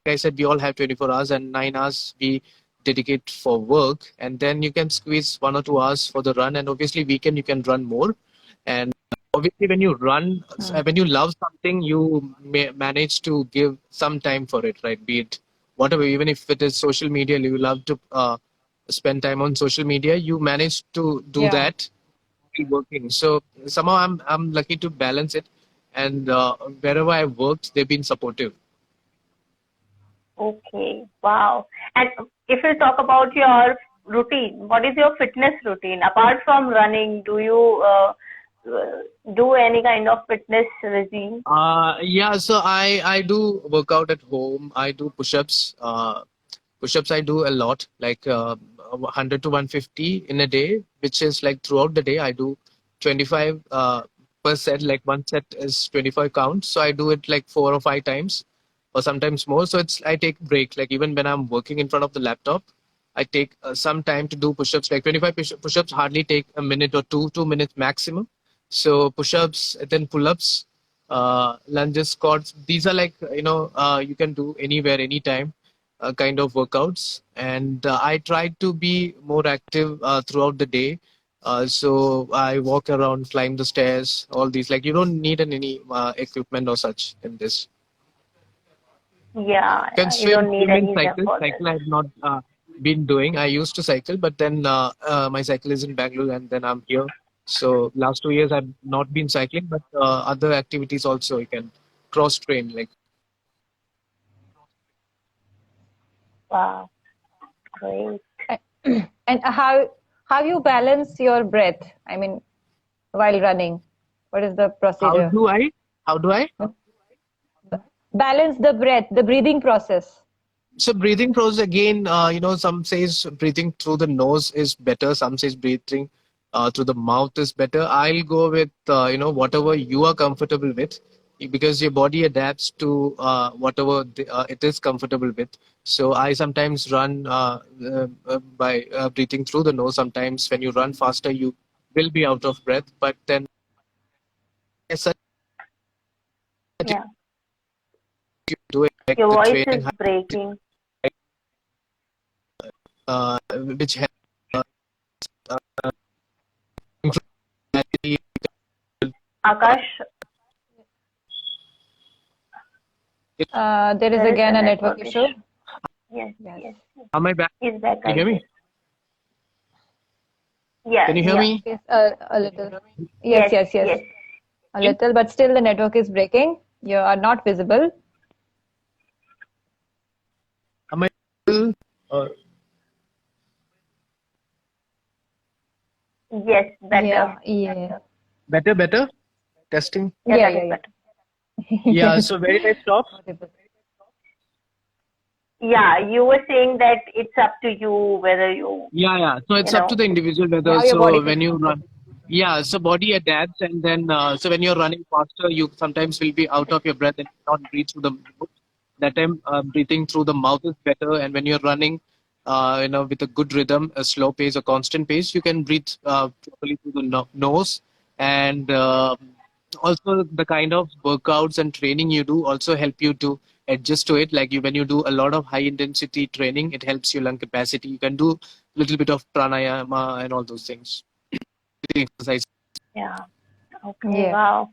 I said, we all have 24 hours, and 9 hours we dedicate for work, and then you can squeeze 1 or 2 hours for the run. And obviously, weekend you can run more. And obviously, when you run, when you love something, you manage to give some time for it, right? Be it whatever, even if it is social media, you love to spend time on social media, you manage to do Yeah. that while working. So somehow I'm lucky to balance it, and wherever I worked, they've been supportive. Okay. Wow. And if you talk about your routine, what is your fitness routine? Apart from running, do you do any kind of fitness regime? Yeah, so I do work out at home. I do push-ups. Push-ups I do a lot, like 100 to 150 in a day, which is like throughout the day. I do 25 per set. Like one set is 25 counts, so I do it like 4 or 5 times, or sometimes more. So it's, I take break. Like even when I'm working in front of the laptop, I take some time to do push-ups. Like 25 push-ups hardly take a minute or 2 minutes maximum. So push-ups, then pull-ups, lunges, squats. These are like, you can do anywhere, anytime, kind of workouts. And I try to be more active throughout the day. So I walk around, climb the stairs, all these. Like you don't need any equipment or such in this. Yeah, Can you don't need swim and any gym cycle. for this. Cycle I have not been doing. I used to cycle, but then my cycle is in Bangalore, and then I'm here. So last 2 years I've not been cycling, but other activities also you can cross train. Like Wow. Great. And how you balance your breath? I mean, while running, what is the How procedure? do I? How do I? Balance the breath, the breathing process. So breathing process again, some says breathing through the nose is better. Some says breathing through the mouth is better. I'll go with whatever you are comfortable with, because your body adapts to whatever it is comfortable with. So I sometimes run by breathing through the nose. Sometimes when you run faster, you will be out of breath. But then, as such, Yeah. you do it like Your the voice training, is breaking. which helps. Akash, There is there is again a a network network issue. issue. Yes, Yes. yes. Am I back? He's back, Can I you hear guess. me? Yeah, Can you hear yeah. me? Yes, a little. Yes, Yes. A little, but still the network is breaking. You are not visible. Am I still? Yes, better. Yeah. Better? Testing? Yeah, Yeah, that is yeah, better. Yeah, so where did I stop? Audible. Yeah, you were saying that it's up to you whether you, Yeah. So it's you up to know, the individual whether, How your body so feels. when you run, yeah, so body adapts, and then, so when you're running faster, you sometimes will be out of your breath and not breathe through the mouth. That time, breathing through the mouth is better. And when you're running, with a good rhythm, a slow pace, a constant pace, you can breathe properly through the nose. And also the kind of workouts and training you do also help you to adjust to it. Like when you do a lot of high intensity training, it helps your lung capacity. You can do a little bit of pranayama and all those things. Breathing exercise. yeah. Okay, Yeah. wow.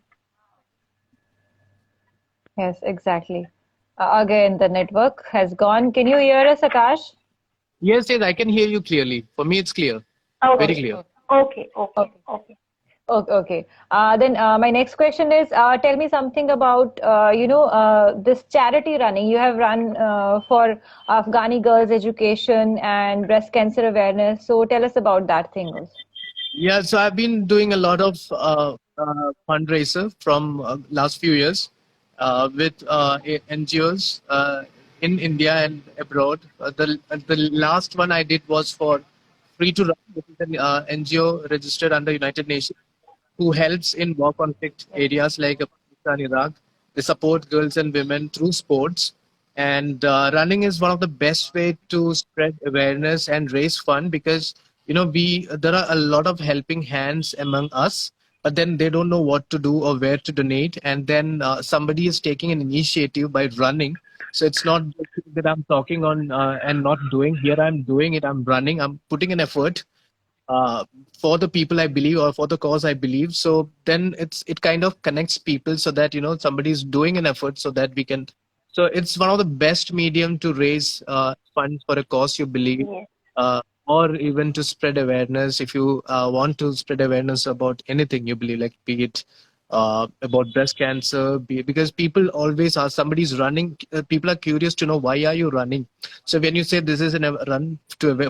Yes, exactly. Again, the network has gone. Can you hear us, Akash? Yes, I can hear you clearly. For me, it's clear. Very Okay, clear. okay, okay, Okay. okay. Okay. Then my next question is, tell me something about, this charity running. You have run for Afghani girls' education and breast cancer awareness. So tell us about that thing also. Yeah, so I've been doing a lot of fundraiser from last few years with NGOs in India and abroad. The last one I did was for Free to Run, which is an NGO registered under United Nations, who helps in war conflict areas like Pakistan, Iraq. They support girls and women through sports. And running is one of the best way to spread awareness and raise fund, because we there are a lot of helping hands among us, but then they don't know what to do or where to donate. And then somebody is taking an initiative by running. So it's not just that I'm talking on and not doing. Here I'm doing it. I'm running. I'm putting an effort uh, for the people I believe, or for the cause I believe. So then it kind of connects people, so that somebody is doing an effort, so that we can. So it's one of the best medium to raise funds for a cause you believe, Yes, or even to spread awareness. If you want to spread awareness about anything you believe, like be it about breast cancer, because people always ask, somebody's running, people are curious to know, why are you running? So when you say this is a run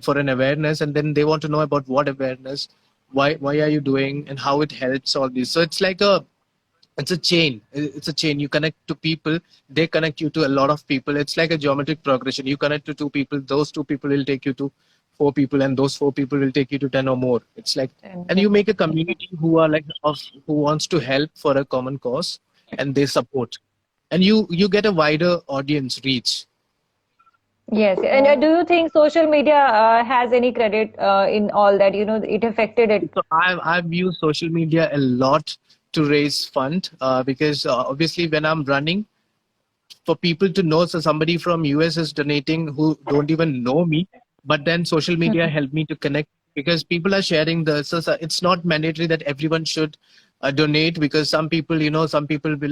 for an awareness, and then they want to know about what awareness, why are you doing, and how it helps all this. So it's a chain. It's a chain. You connect to people, they connect you to a lot of people. It's like a geometric progression. You connect to two people, those two people will take you to four people, and those four people will take you to 10 or more. It's like, and you make a community who are like who wants to help for a common cause, and they support, and you get a wider audience reach. Yes. And yes. do you think social media has any credit in all that? It affected it. So I've used social media a lot to raise fund, because obviously when I'm running, for people to know, so somebody from US is donating who don't even know me, but then social media helped me to connect, because people are sharing so it's not mandatory that everyone should donate, because some people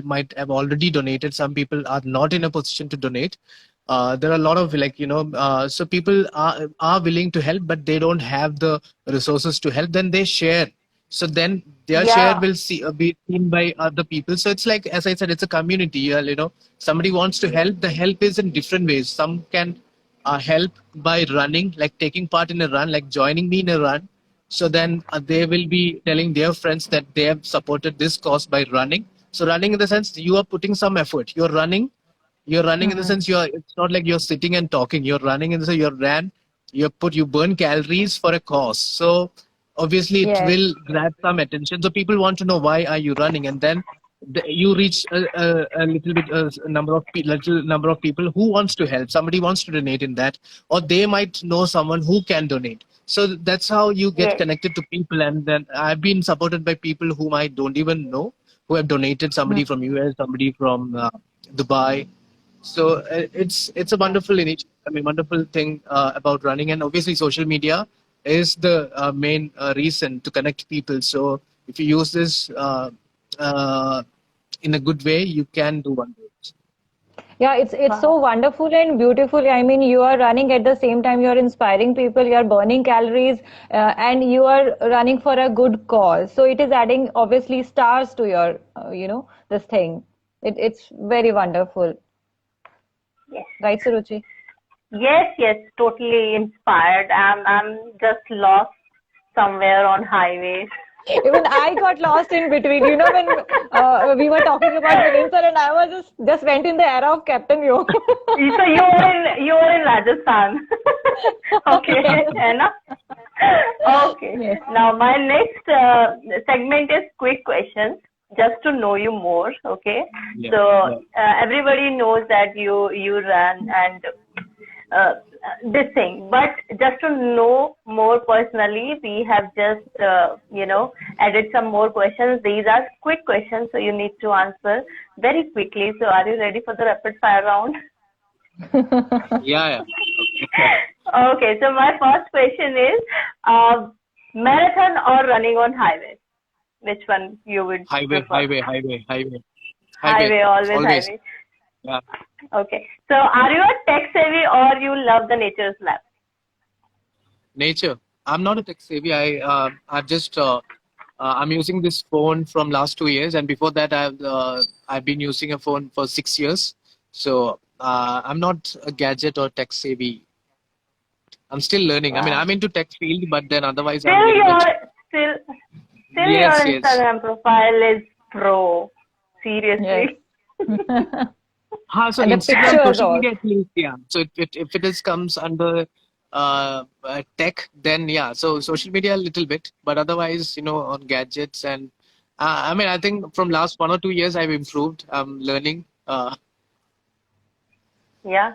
might have already donated, some people are not in a position to donate. There are a lot of, like, so people are willing to help, but they don't have the resources to help, then they share. So then their share Yeah, will be seen by other people. So it's like, as I said, it's a community. Somebody wants to help, the help is in different ways. Some can help by running, like taking part in a run, like joining me in a run. So then they will be telling their friends that they have supported this cause by running. So running in the sense you are putting some effort. You're running in the sense it's not like you're sitting and talking. You're running in the sense you burn calories for a cause. So obviously it Yes. will grab some attention. So people want to know why are you running, and then you reach a little bit little number of people who wants to help. Somebody wants to donate in that, or they might know someone who can donate. So that's how you get Yes. connected to people. And then I've been supported by people whom I don't even know, who have donated. Somebody from US, somebody from Dubai. So it's a wonderful initiative. I mean, wonderful thing about running, and obviously social media is the main reason to connect people. So if you use this uh, in a good way, you can do wonders. Yeah, it's so Wow. wonderful and beautiful. I mean, you are running at the same time, you are inspiring people, you are burning calories, and you are running for a good cause. So it is adding obviously stars to your, this thing. It's very wonderful. Yes. Right, Suruchi? Yes, yes, totally inspired. I'm just lost somewhere on highways. Even I got lost in between. You know, when we were talking about Mirin sir, and I was just went in the era of Captain Yo. So you were in Rajasthan. Okay, है ना? Okay. Yes. Now my next segment is quick questions, just to know you more. Okay. Yeah, So yeah. everybody knows that you run and this thing, but just to know more personally, we have just added some more questions. These are quick questions, so you need to answer very quickly. So are you ready for the rapid fire round? Yeah. Okay, so my first question is marathon or running on highway? Which one you would Highway, prefer? highway, Always always. highway. Yeah. Okay, so are you a tech savvy or you love the nature's lab? Nature. I'm not a tech savvy. I've just I'm using this phone from last 2 years, and before that I've been using a phone for 6 years. So I'm not a gadget or tech savvy. I'm still learning. I mean, Wow. I'm into tech field, but then otherwise I'm Still very your much. still still your Yes, yes. Instagram profile is pro. Seriously. Yes. So And the Instagram, pictures social also. media, at least, yeah. So if it is comes under tech, then yeah. So social media a little bit, but otherwise, on gadgets and I mean, I think from last 1 or 2 years I've improved. I'm learning. Yeah,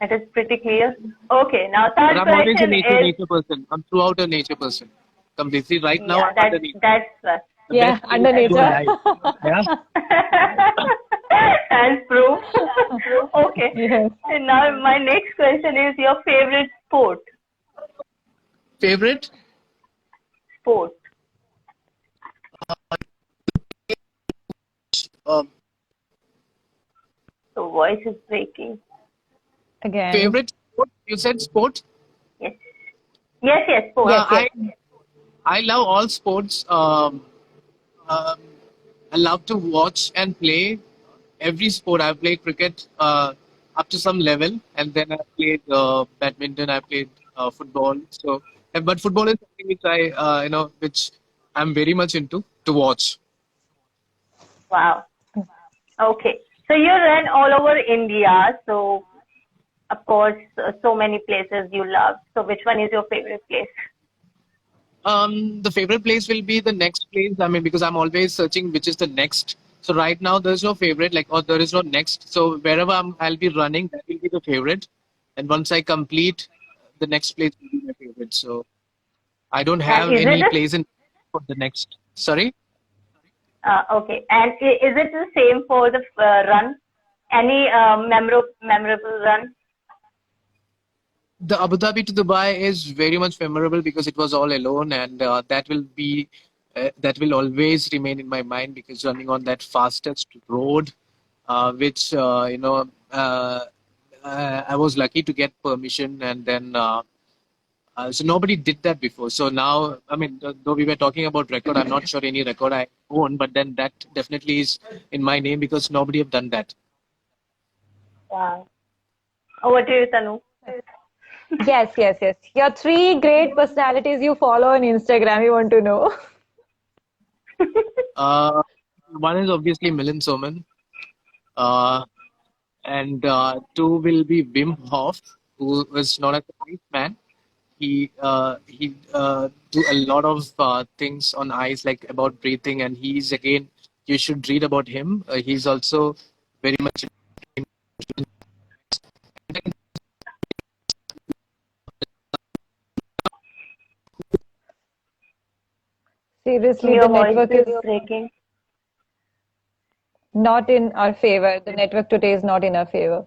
it is pretty clear. Okay, now But third I'm always a question is nature person. I'm throughout a nature person. Completely. Right now, yeah, I'm under nature. that's The best Yeah, place under to go nature. live. Yeah. and proof. Okay. Yes. And now my next question is your favorite sport. Favorite? Sport. Um, So voice is breaking. Again. favorite sport? You said sport? Yes. Yes, sport. Yes, yes. I love all sports. Um, I love to watch and play every sport. I've played cricket up to some level, and then I played badminton. I played football. So, but football is something which which I'm very much into to watch. Wow. Okay. So you ran all over India. So of course, so many places you love. So which one is your favorite place? The favorite place will be the next place. I mean, because I'm always searching which is the next. So right now there's no favorite, like, or there is no next. So wherever I'll be running, that will be the favorite. And once I complete, the next place will be my favorite. So I don't And have is it any place in for the next. Sorry, okay? And is it the same for the run? Any memorable run? the Abu Dhabi to Dubai is very much memorable because it was all alone, and that will always remain in my mind because running on that fastest road, which I was lucky to get permission, and then so nobody did that before. So now, I mean, though we were talking about record, I'm not sure any record I own, but then that definitely is in my name because nobody have done that. Wow. Over to you, Tanu. Yes, yes, yes. Your three great personalities you follow on Instagram, you want to know. Uh, One is obviously Milindsoman. Uh, and two will be Wim Hof, who is known as the Iceman. He do a lot of things on ice, like about breathing, and he's again. You should read about him. He's also very much. Seriously, the Your voice network is is breaking. not in our favor. The network today is not in our favor.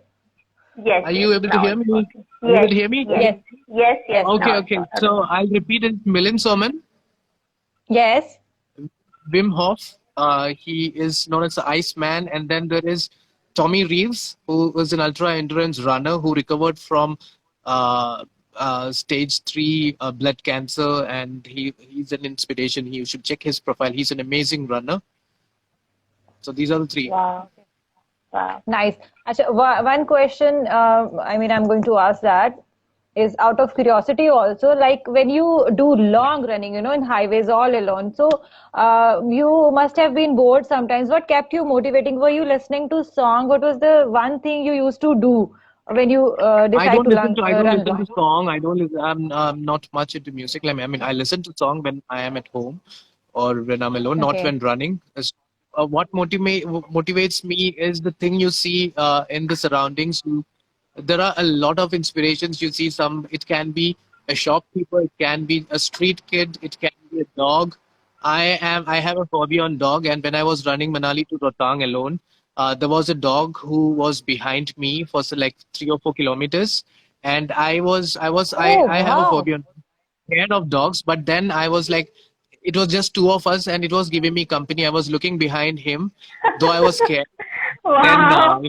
Yes, Are yes. you able to Now hear it's me? working. Are you able Yes, to hear me? yes, Yes, yes, yes. yes. Okay, Now it's okay. audible. So I'll repeat it. Milindsoman, Yes. Wim Hof. He is known as the Iceman, and then there is Tommy Reeves, who was an ultra endurance runner who recovered from uh, stage 3 blood cancer, and he's an inspiration. You should check his profile. He's an amazing runner. So these are the three. Wow, wow. Nice. Acha, one question, I mean, I'm going to ask that is out of curiosity also, like when you do long running, in highways all alone. So, you must have been bored sometimes. What kept you motivating? Were you listening to song? What was the one thing you used to do when you decide to I don't run listen to long? song. I'm not much into music. Like, I mean, I listen to song when I am at home or when I'm alone, not Okay. when running. What motivates me is the thing you see in the surroundings. There are a lot of inspirations you see. It can be a shopkeeper, it can be a street kid, it can be a dog. I have a hobby on dog, and when I was running Manali to Rohtang alone, there was a dog who was behind me for like 3 or 4 kilometers, and Oh, I have a wow. phobia on scared of dogs, but then I was like, it was just two of us, and it was giving me company. I was looking behind him, though I was scared. Then Wow.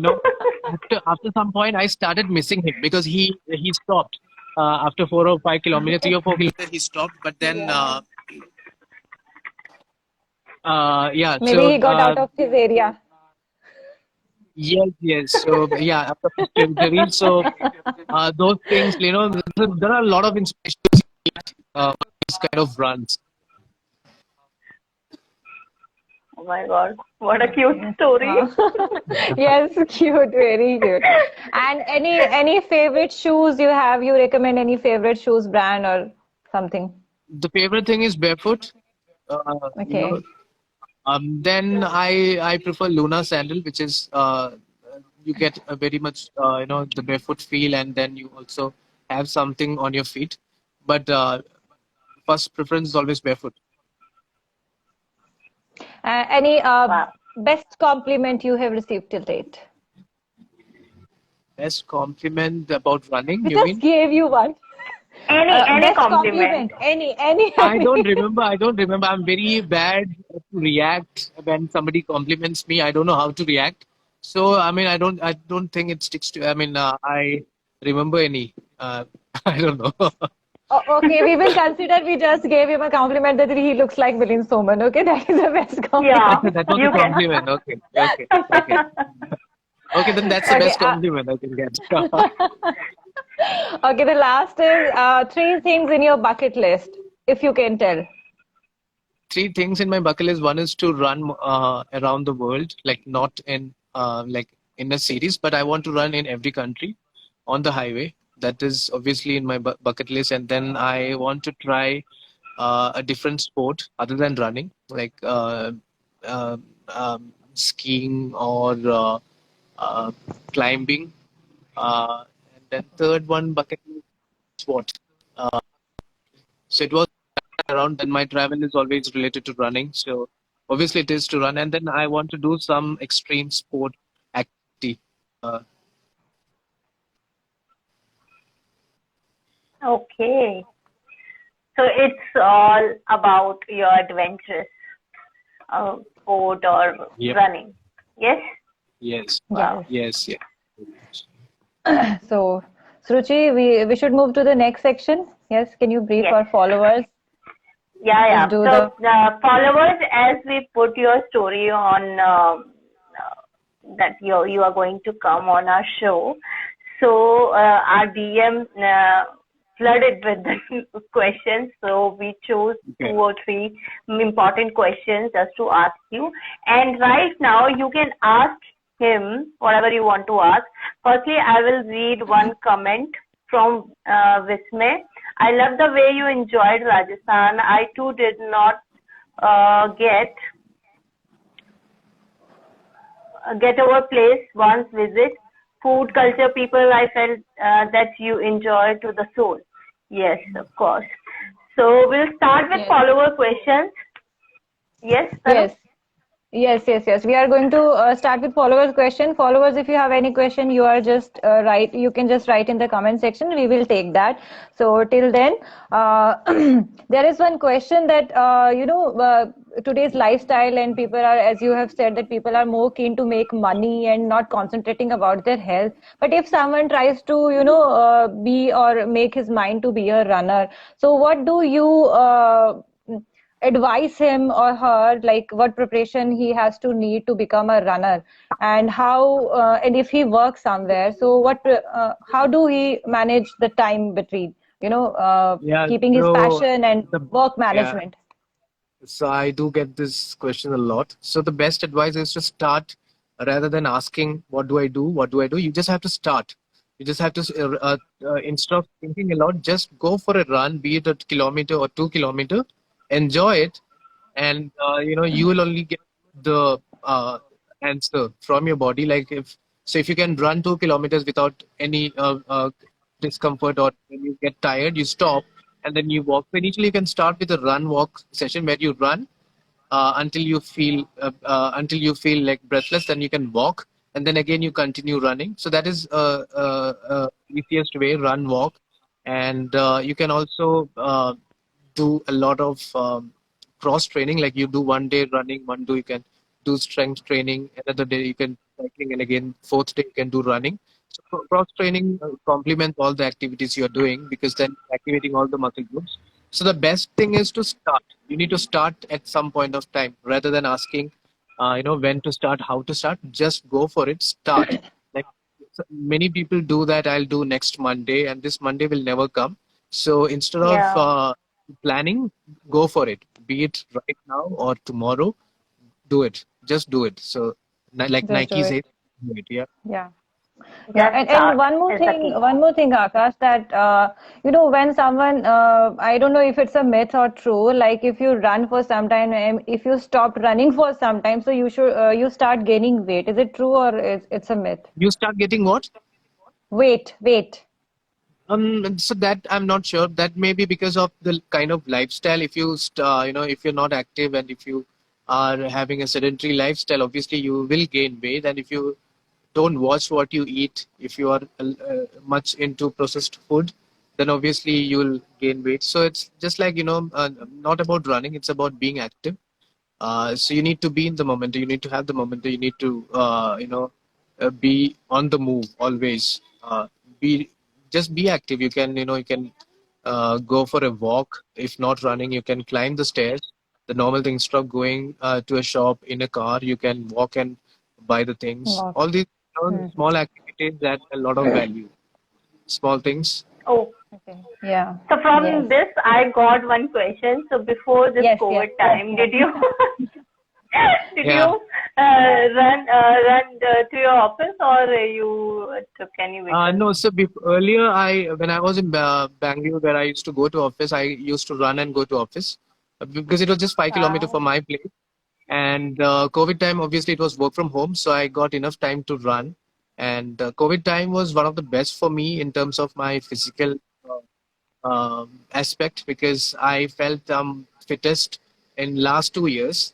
after some point, I started missing him because he stopped after 4 or 5 kilometers, 3 or 4 kilometers. He stopped, but then yeah. Maybe he got out of his area. Yes, yes. So yeah, after this territory, so those things, there are a lot of inspirations for these kind of runs. Oh my God. What a cute story. Wow. Yes, cute, very cute. And any favorite shoes you have? You recommend any favorite shoes brand or something? The favorite thing is barefoot. Uh, you Okay. know, then I prefer Luna sandal, which is you get a very much the barefoot feel, and then you also have something on your feet. But first preference is always barefoot. Any Wow. best compliment you have received till date? Best compliment about running, We you just mean? gave you one. Any Best compliment. compliment, any, I don't any. remember. I don't remember. I'm very bad to react when somebody compliments me. I don't know how to react. So I mean, I don't think it sticks to. I mean, I remember any. I don't know. Okay, we will consider we just gave him a compliment that he looks like Milindsoman. Okay, that is the best Yeah, compliment. That was a you can. compliment. Okay, okay, okay, okay. Then that's the Okay, best compliment I can get. okay, the last is three things in your bucket list, if you can tell. Three things in my bucket list. One is to run around the world, like not in like in a series, but I want to run in every country on the highway. That is obviously in my bucket list, and then I want to try a different sport other than running, like uh, skiing or uh, climbing. And then third one bucket list is what? So it was around, and my travel is always related to running. So obviously it is to run, and then I want to do some extreme sport activity. Uh, Okay. So it's all about your adventures, sport or yep. running. Yes? Yes. Wow. Yes. Yes. Yes. So, Sruchi, we should move to the next section. Yes, can you brief Yes. our followers? Yeah, Just yeah. do So, the. followers, as we put your story on that you are going to come on our show. So, our DM flooded with the questions. So we chose Okay. 2 or 3 important questions just to ask you. And right now you can ask him whatever you want to ask. Firstly, I will read one comment from Vismay. I love the way you enjoyed Rajasthan. I too did not get over place once visit. Food, culture, people, I felt that you enjoy to the soul. Yes, of course. So we'll start with Yes. follower questions. Yes, Tanu? Yes. We are going to start with followers question. Followers, if you have any question, you are just write. You can just write in the comment section. We will take that. So till then, there is one question that today's lifestyle and people are, as you have said, that people are more keen to make money and not concentrating about their health. But if someone tries to be or make his mind to be a runner, so what do you advise him or her, like what preparation he has to need to become a runner, and how and if he works somewhere, so how do he manage the time between Yeah. keeping his So passion and the work yeah. management? So I do get this question a lot. So the best advice is to start rather than asking, what do I do? What do I do? You just have to start. You just have to, instead of thinking a lot, just go for a run, be it a kilometer or 2 kilometer, enjoy it, and you will only get the answer from your body. Like if you can run 2 kilometers without any discomfort, or when you get tired, you stop and then you walk. So initially, you can start with a run walk session where you run until you feel like breathless. Then you can walk, and then again you continue running. So that is easiest way: run, walk, and you can also do a lot of cross training. Like you do one day running, one day you can do strength training, another day you can cycling, and again fourth day you can do running. So cross training complements all the activities you are doing, because then activating all the muscle groups. So the best thing is to start. You need to start at some point of time rather than asking, when to start, how to start. Just go for it. Start. Like many people do that. I'll do next Monday, and this Monday will never come. So instead of Yeah. planning, go for it. Be it right now or tomorrow, do it. Just do it. So like Just do Nike it. says, do it. Yeah. Yeah. Yeah, Just and start is the key. one more thing, Akash, that when someone, I don't know if it's a myth or true, like if you run for some time, and if you stopped running for some time, so you start gaining weight. Is it true or it's a myth? You start getting what? Weight. So that I'm not sure. That may be because of the kind of lifestyle. If if you're not active and if you are having a sedentary lifestyle, obviously you will gain weight. And if you don't watch what you eat, if you are much into processed food, then obviously you will gain weight. So it's just like, not about running, it's about being active. So you need to be in the moment. You need to have the moment. You need to, be on the move always. Be Just be active. You can go for a walk. If not running, you can climb the stairs. The normal thing, instead of going to a shop in a car, you can walk and buy the things. Walk. All these small activities add a lot of value. Small things. Oh, Okay. Yeah. so from Yes. this, I got one question. So before this Yes. COVID Yes. time, did you did Yeah. you run to your office, or you took any vacation? No, so earlier, when I was in Bangalore, where I used to go to office, I used to run and go to office because it was just 5 kilometers from my place. And COVID time, obviously, it was work from home, so I got enough time to run. And COVID time was one of the best for me in terms of my physical aspect, because I felt fittest in last 2 years,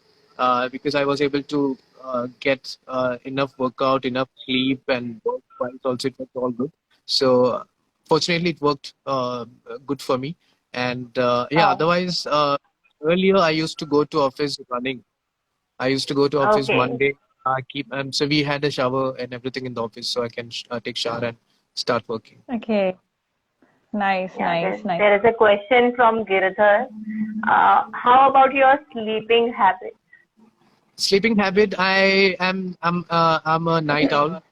because I was able to get enough workout, enough sleep, and work-wise also it was all good. So fortunately, it worked good for me. And yeah, Oh, otherwise, earlier I used to go to office running. I used to go to office okay. Monday. So we had a shower and everything in the office, so I can take shower and start working. Okay. Nice. Yeah, Nice. Nice. there is a question from Giridhar. How about your sleeping habit? Sleeping habit, I'm a night owl.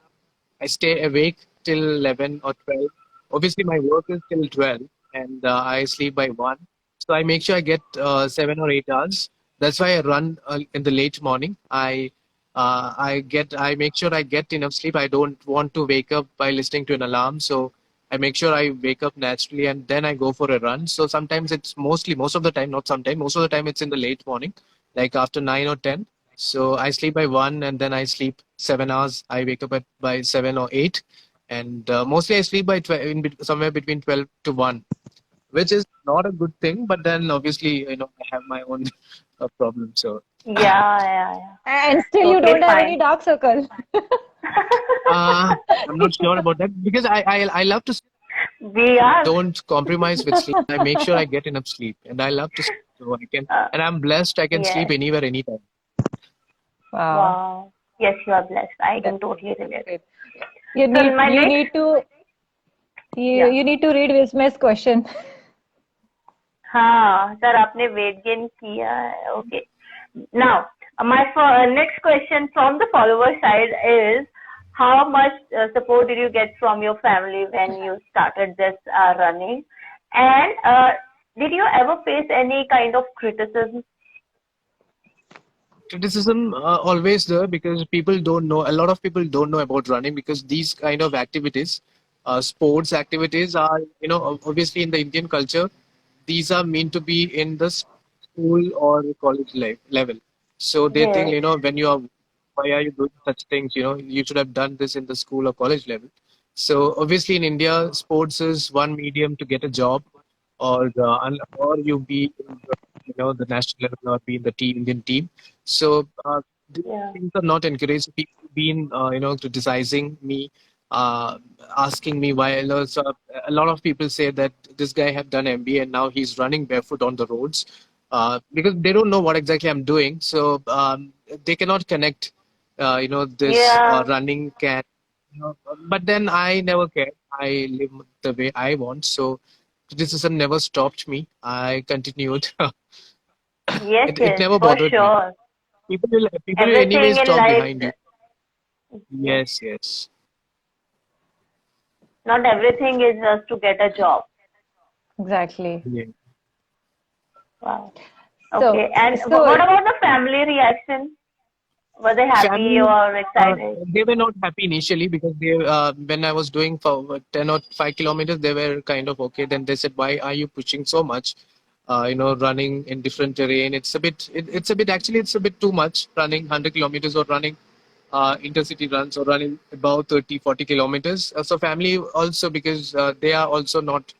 I stay awake till 11 or 12. Obviously, my work is till 12, and I sleep by 1. So I make sure I get 7 or 8 hours. That's why I run in the late morning. I make sure I get enough sleep. I don't want to wake up by listening to an alarm. So I make sure I wake up naturally and then I go for a run. So sometimes it's most of the time, not sometimes, most of the time it's in the late morning, like after 9 or 10. So I sleep by 1 and then I sleep 7 hours. I wake up by 7 or 8. And mostly I sleep by somewhere between 12 to 1, which is not a good thing. But then obviously, I have my own problems. So Yeah. And still you Totally don't have any fine. dark circle. I'm not sure about that because I love to sleep. We are. Don't compromise with sleep. I make sure I get enough sleep, and I love to sleep. So I can, Uh, and I'm blessed. I can sleep yes. anywhere, anytime. Wow. Wow. Yes, you are blessed. I can That's totally relate. great. You So need my you next, need to yeah. you need to read Wismer's question. हाँ sir आपने weight gain किया है. Okay. Now, my next question from the follower side is, how much support did you get from your family when you started this running? And did you ever face any kind of criticism? Criticism always there because people don't know. A lot of people don't know about running because these kind of activities, sports activities, are obviously in the Indian culture. These are meant to be in the school or college level. So they think, Yes. when you are, why are you doing such things? You should have done this in the school or college level. So obviously in India, sports is one medium to get a job, or you be in the national level or be in the Indian team. So these Yeah. things are not encouraged. People been criticizing me, uh, asking me why. So a lot of people say that this guy have done MBA and now he's running barefoot on the roads, because they don't know what exactly I'm doing. So they cannot connect. This Yeah. running can. But then I never cared. I live the way I want. So criticism never stopped me. I continued. Yes, It yes, never for bothered me. sure. People will Everything anyways in talk life, behind you. yes, Yes, yes. not everything is just to get a job. Exactly. Yeah. Wow. So Okay. And what so about the family reaction? Were they happy Family, or excited? they were not happy initially because when I was doing for 10 or 5 kilometers, they were kind of okay. Then they said, "Why are you pushing so much? Running in different terrain. Actually, it's a bit too much running 100 kilometers or running intercity runs or running about 30, 40 kilometers." So family also, because they are also not,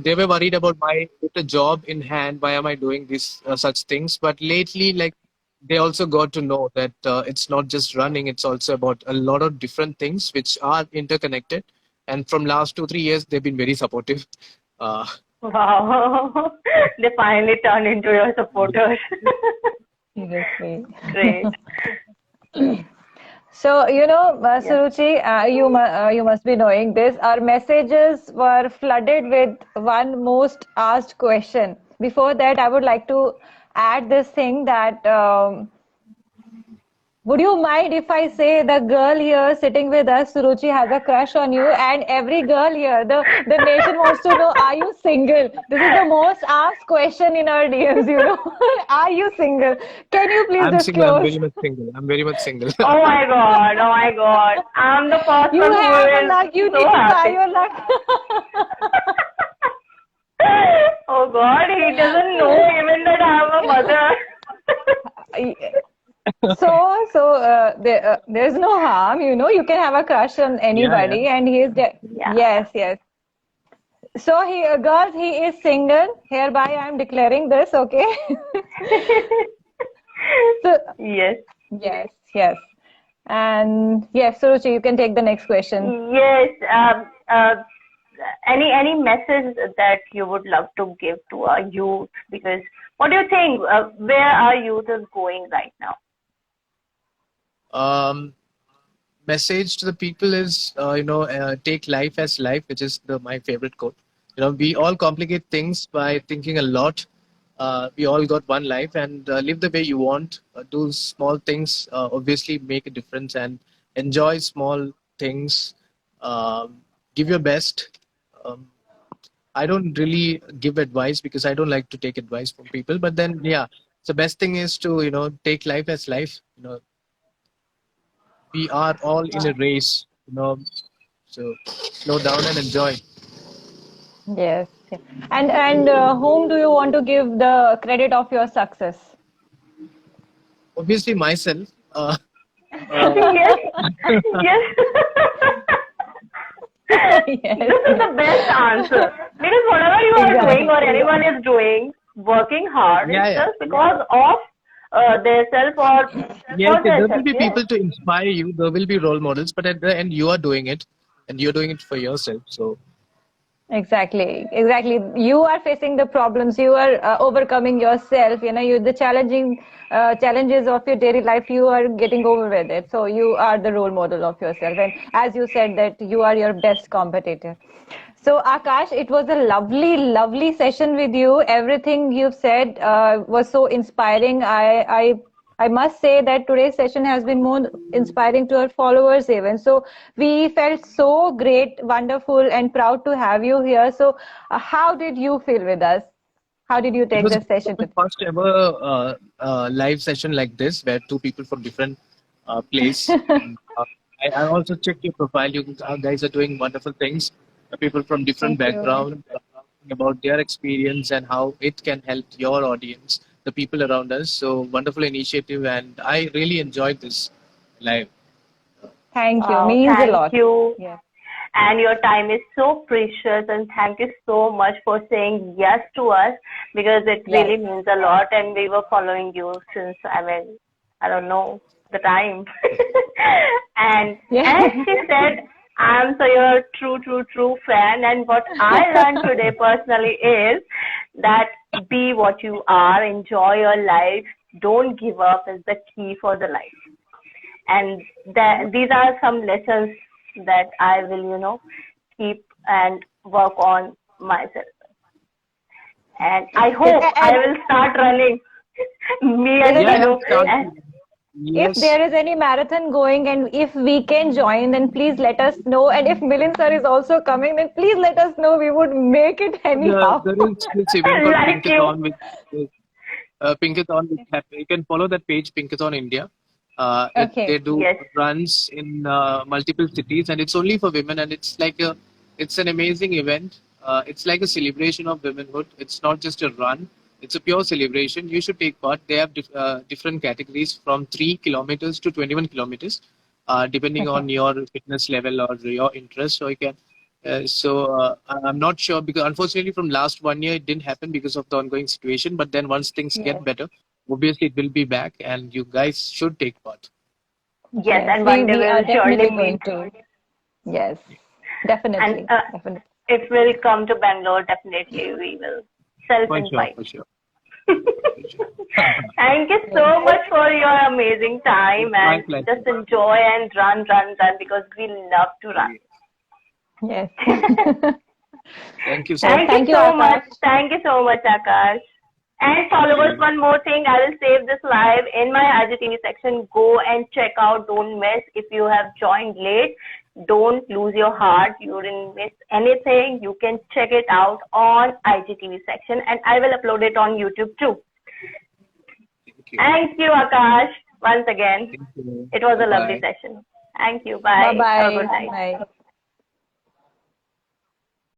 they were worried about why with a job in hand, why am I doing these such things? But lately, like, they also got to know that it's not just running, it's also about a lot of different things which are interconnected. And from last 2, 3 years, they've been very supportive. Uh, Wow. They finally turned into your supporters. seriously. Great. So, Yeah. Suruchi, you must be knowing this. Our messages were flooded with one most asked question. Before that, I would like to add this thing that would you mind if I say the girl here sitting with us, Suruchi, has a crush on you, and every girl here, the nation wants to know, are you single? This is the most asked question in our DMs. Are you single? Can you please I'm single. I'm disclose? very much single. I'm very much single. Oh my God. Oh my God. I'm the You person who have a is luck. You so need to try happy. your luck. Oh God, he doesn't know even that I'm a mother. There's no harm. You can have a crush on Yeah, yeah. anybody, and he is Yeah. yes, yes. So girls, he is single. Hereby, I am declaring this. Okay. So Yes. yes, yes, and yes, Suruchi, you can take the next question. Yes. Any message that you would love to give to our youth? Because what do you think? Where our youth is going right now? Um, Message to the people is, take life as life, which is my favorite quote. We all complicate things by thinking a lot. We all got one life, and live the way you want. Do small things, obviously make a difference, and enjoy small things. Give your best. Um, I don't really give advice because I don't like to take advice from people. But then, yeah, the best thing is to, take life as life. We are all in a race, so slow down and enjoy. Yes. Yeah. And whom do you want to give the credit of your success? Obviously, myself. Uh, Yes, yes. Yes. This is the best answer because whatever you are doing or anyone is doing, working hard, yeah, it's yeah. just because of their self or Yes, for their there will self. be Yes. people to inspire you. There will be role models, but at the end, you are doing it, and you're doing it for yourself. So, Exactly, exactly. You are facing the problems. You are overcoming yourself. The challenges of your daily life. You are getting over with it. So you are the role model of yourself. And as you said that you are your best competitor. So Akash, it was a lovely, lovely session with you. Everything you've said was so inspiring. I must say that today's session has been more inspiring to our followers even. So we felt so great, wonderful, and proud to have you here. So how did you feel with us? How did you it take was the session the today? first ever live session like this, where two people from different place. And, I also checked your profile. You guys are doing wonderful things. People from different Thank you. background talking about their experience and how it can help your audience, the people around us. So wonderful initiative, and I really enjoyed this live. Thank you. Wow, Means a thank lot. you. Yes. And your time is so precious, and thank you so much for saying yes to us because it Yes. really means a lot. And we were following you since, I mean, I don't know the time. And Yeah. as she said, I'm so your true fan. And what I learned today personally is that be what you are, enjoy your life, don't give up is the key for the life. And these are some lessons that I will, keep and work on myself. And I Yes. hope I And will start running. Me yes, and Yeah, yeah, Tanu. start. And if Yes. there is any marathon going and if we can join, then please let us know. And if Milind sir is also coming, then please let us know. We would make it anyhow. There is this event called like you. Pinkathon, which Pinkathon, which you can follow that page, Pinkathon India. Okay. They do Yes. runs in multiple cities, and it's only for women, and it's an amazing event. It's like a celebration of womanhood. It's not just a run; it's a pure celebration. You should take part. They have different categories from 3 kilometers to 21 kilometers, depending Okay. on your fitness level or your interest. So you can I'm not sure because unfortunately from last 1 year it didn't happen because of the ongoing situation. But then once things Yes. get better, obviously it will be back, and you guys should take part. Yes. Yes. And We one day we are we'll surely definitely going meet. to. Yes. And Definitely. Definitely. if we'll come to Bangalore, definitely we will For sure, self-invite. for sure, for sure. Thank you Yes. so much for your amazing time My and pleasure. just enjoy and run because we love to run. Yes. Thank you so Yes. Thank you much. Thank you, so much. Akash. Thank you so much, Akash. And Thank followers, you. one more thing, I will save this live in my IGTV section. Go and check out. Don't miss. If you have joined late, don't lose your heart. You didn't miss anything. You can check it out on IGTV section, and I will upload it on YouTube too. Thank you. Thank you, Akash, once again. Thank you. It was Bye a lovely bye. session. Thank you. Bye Bye. Have a good bye. night. Bye.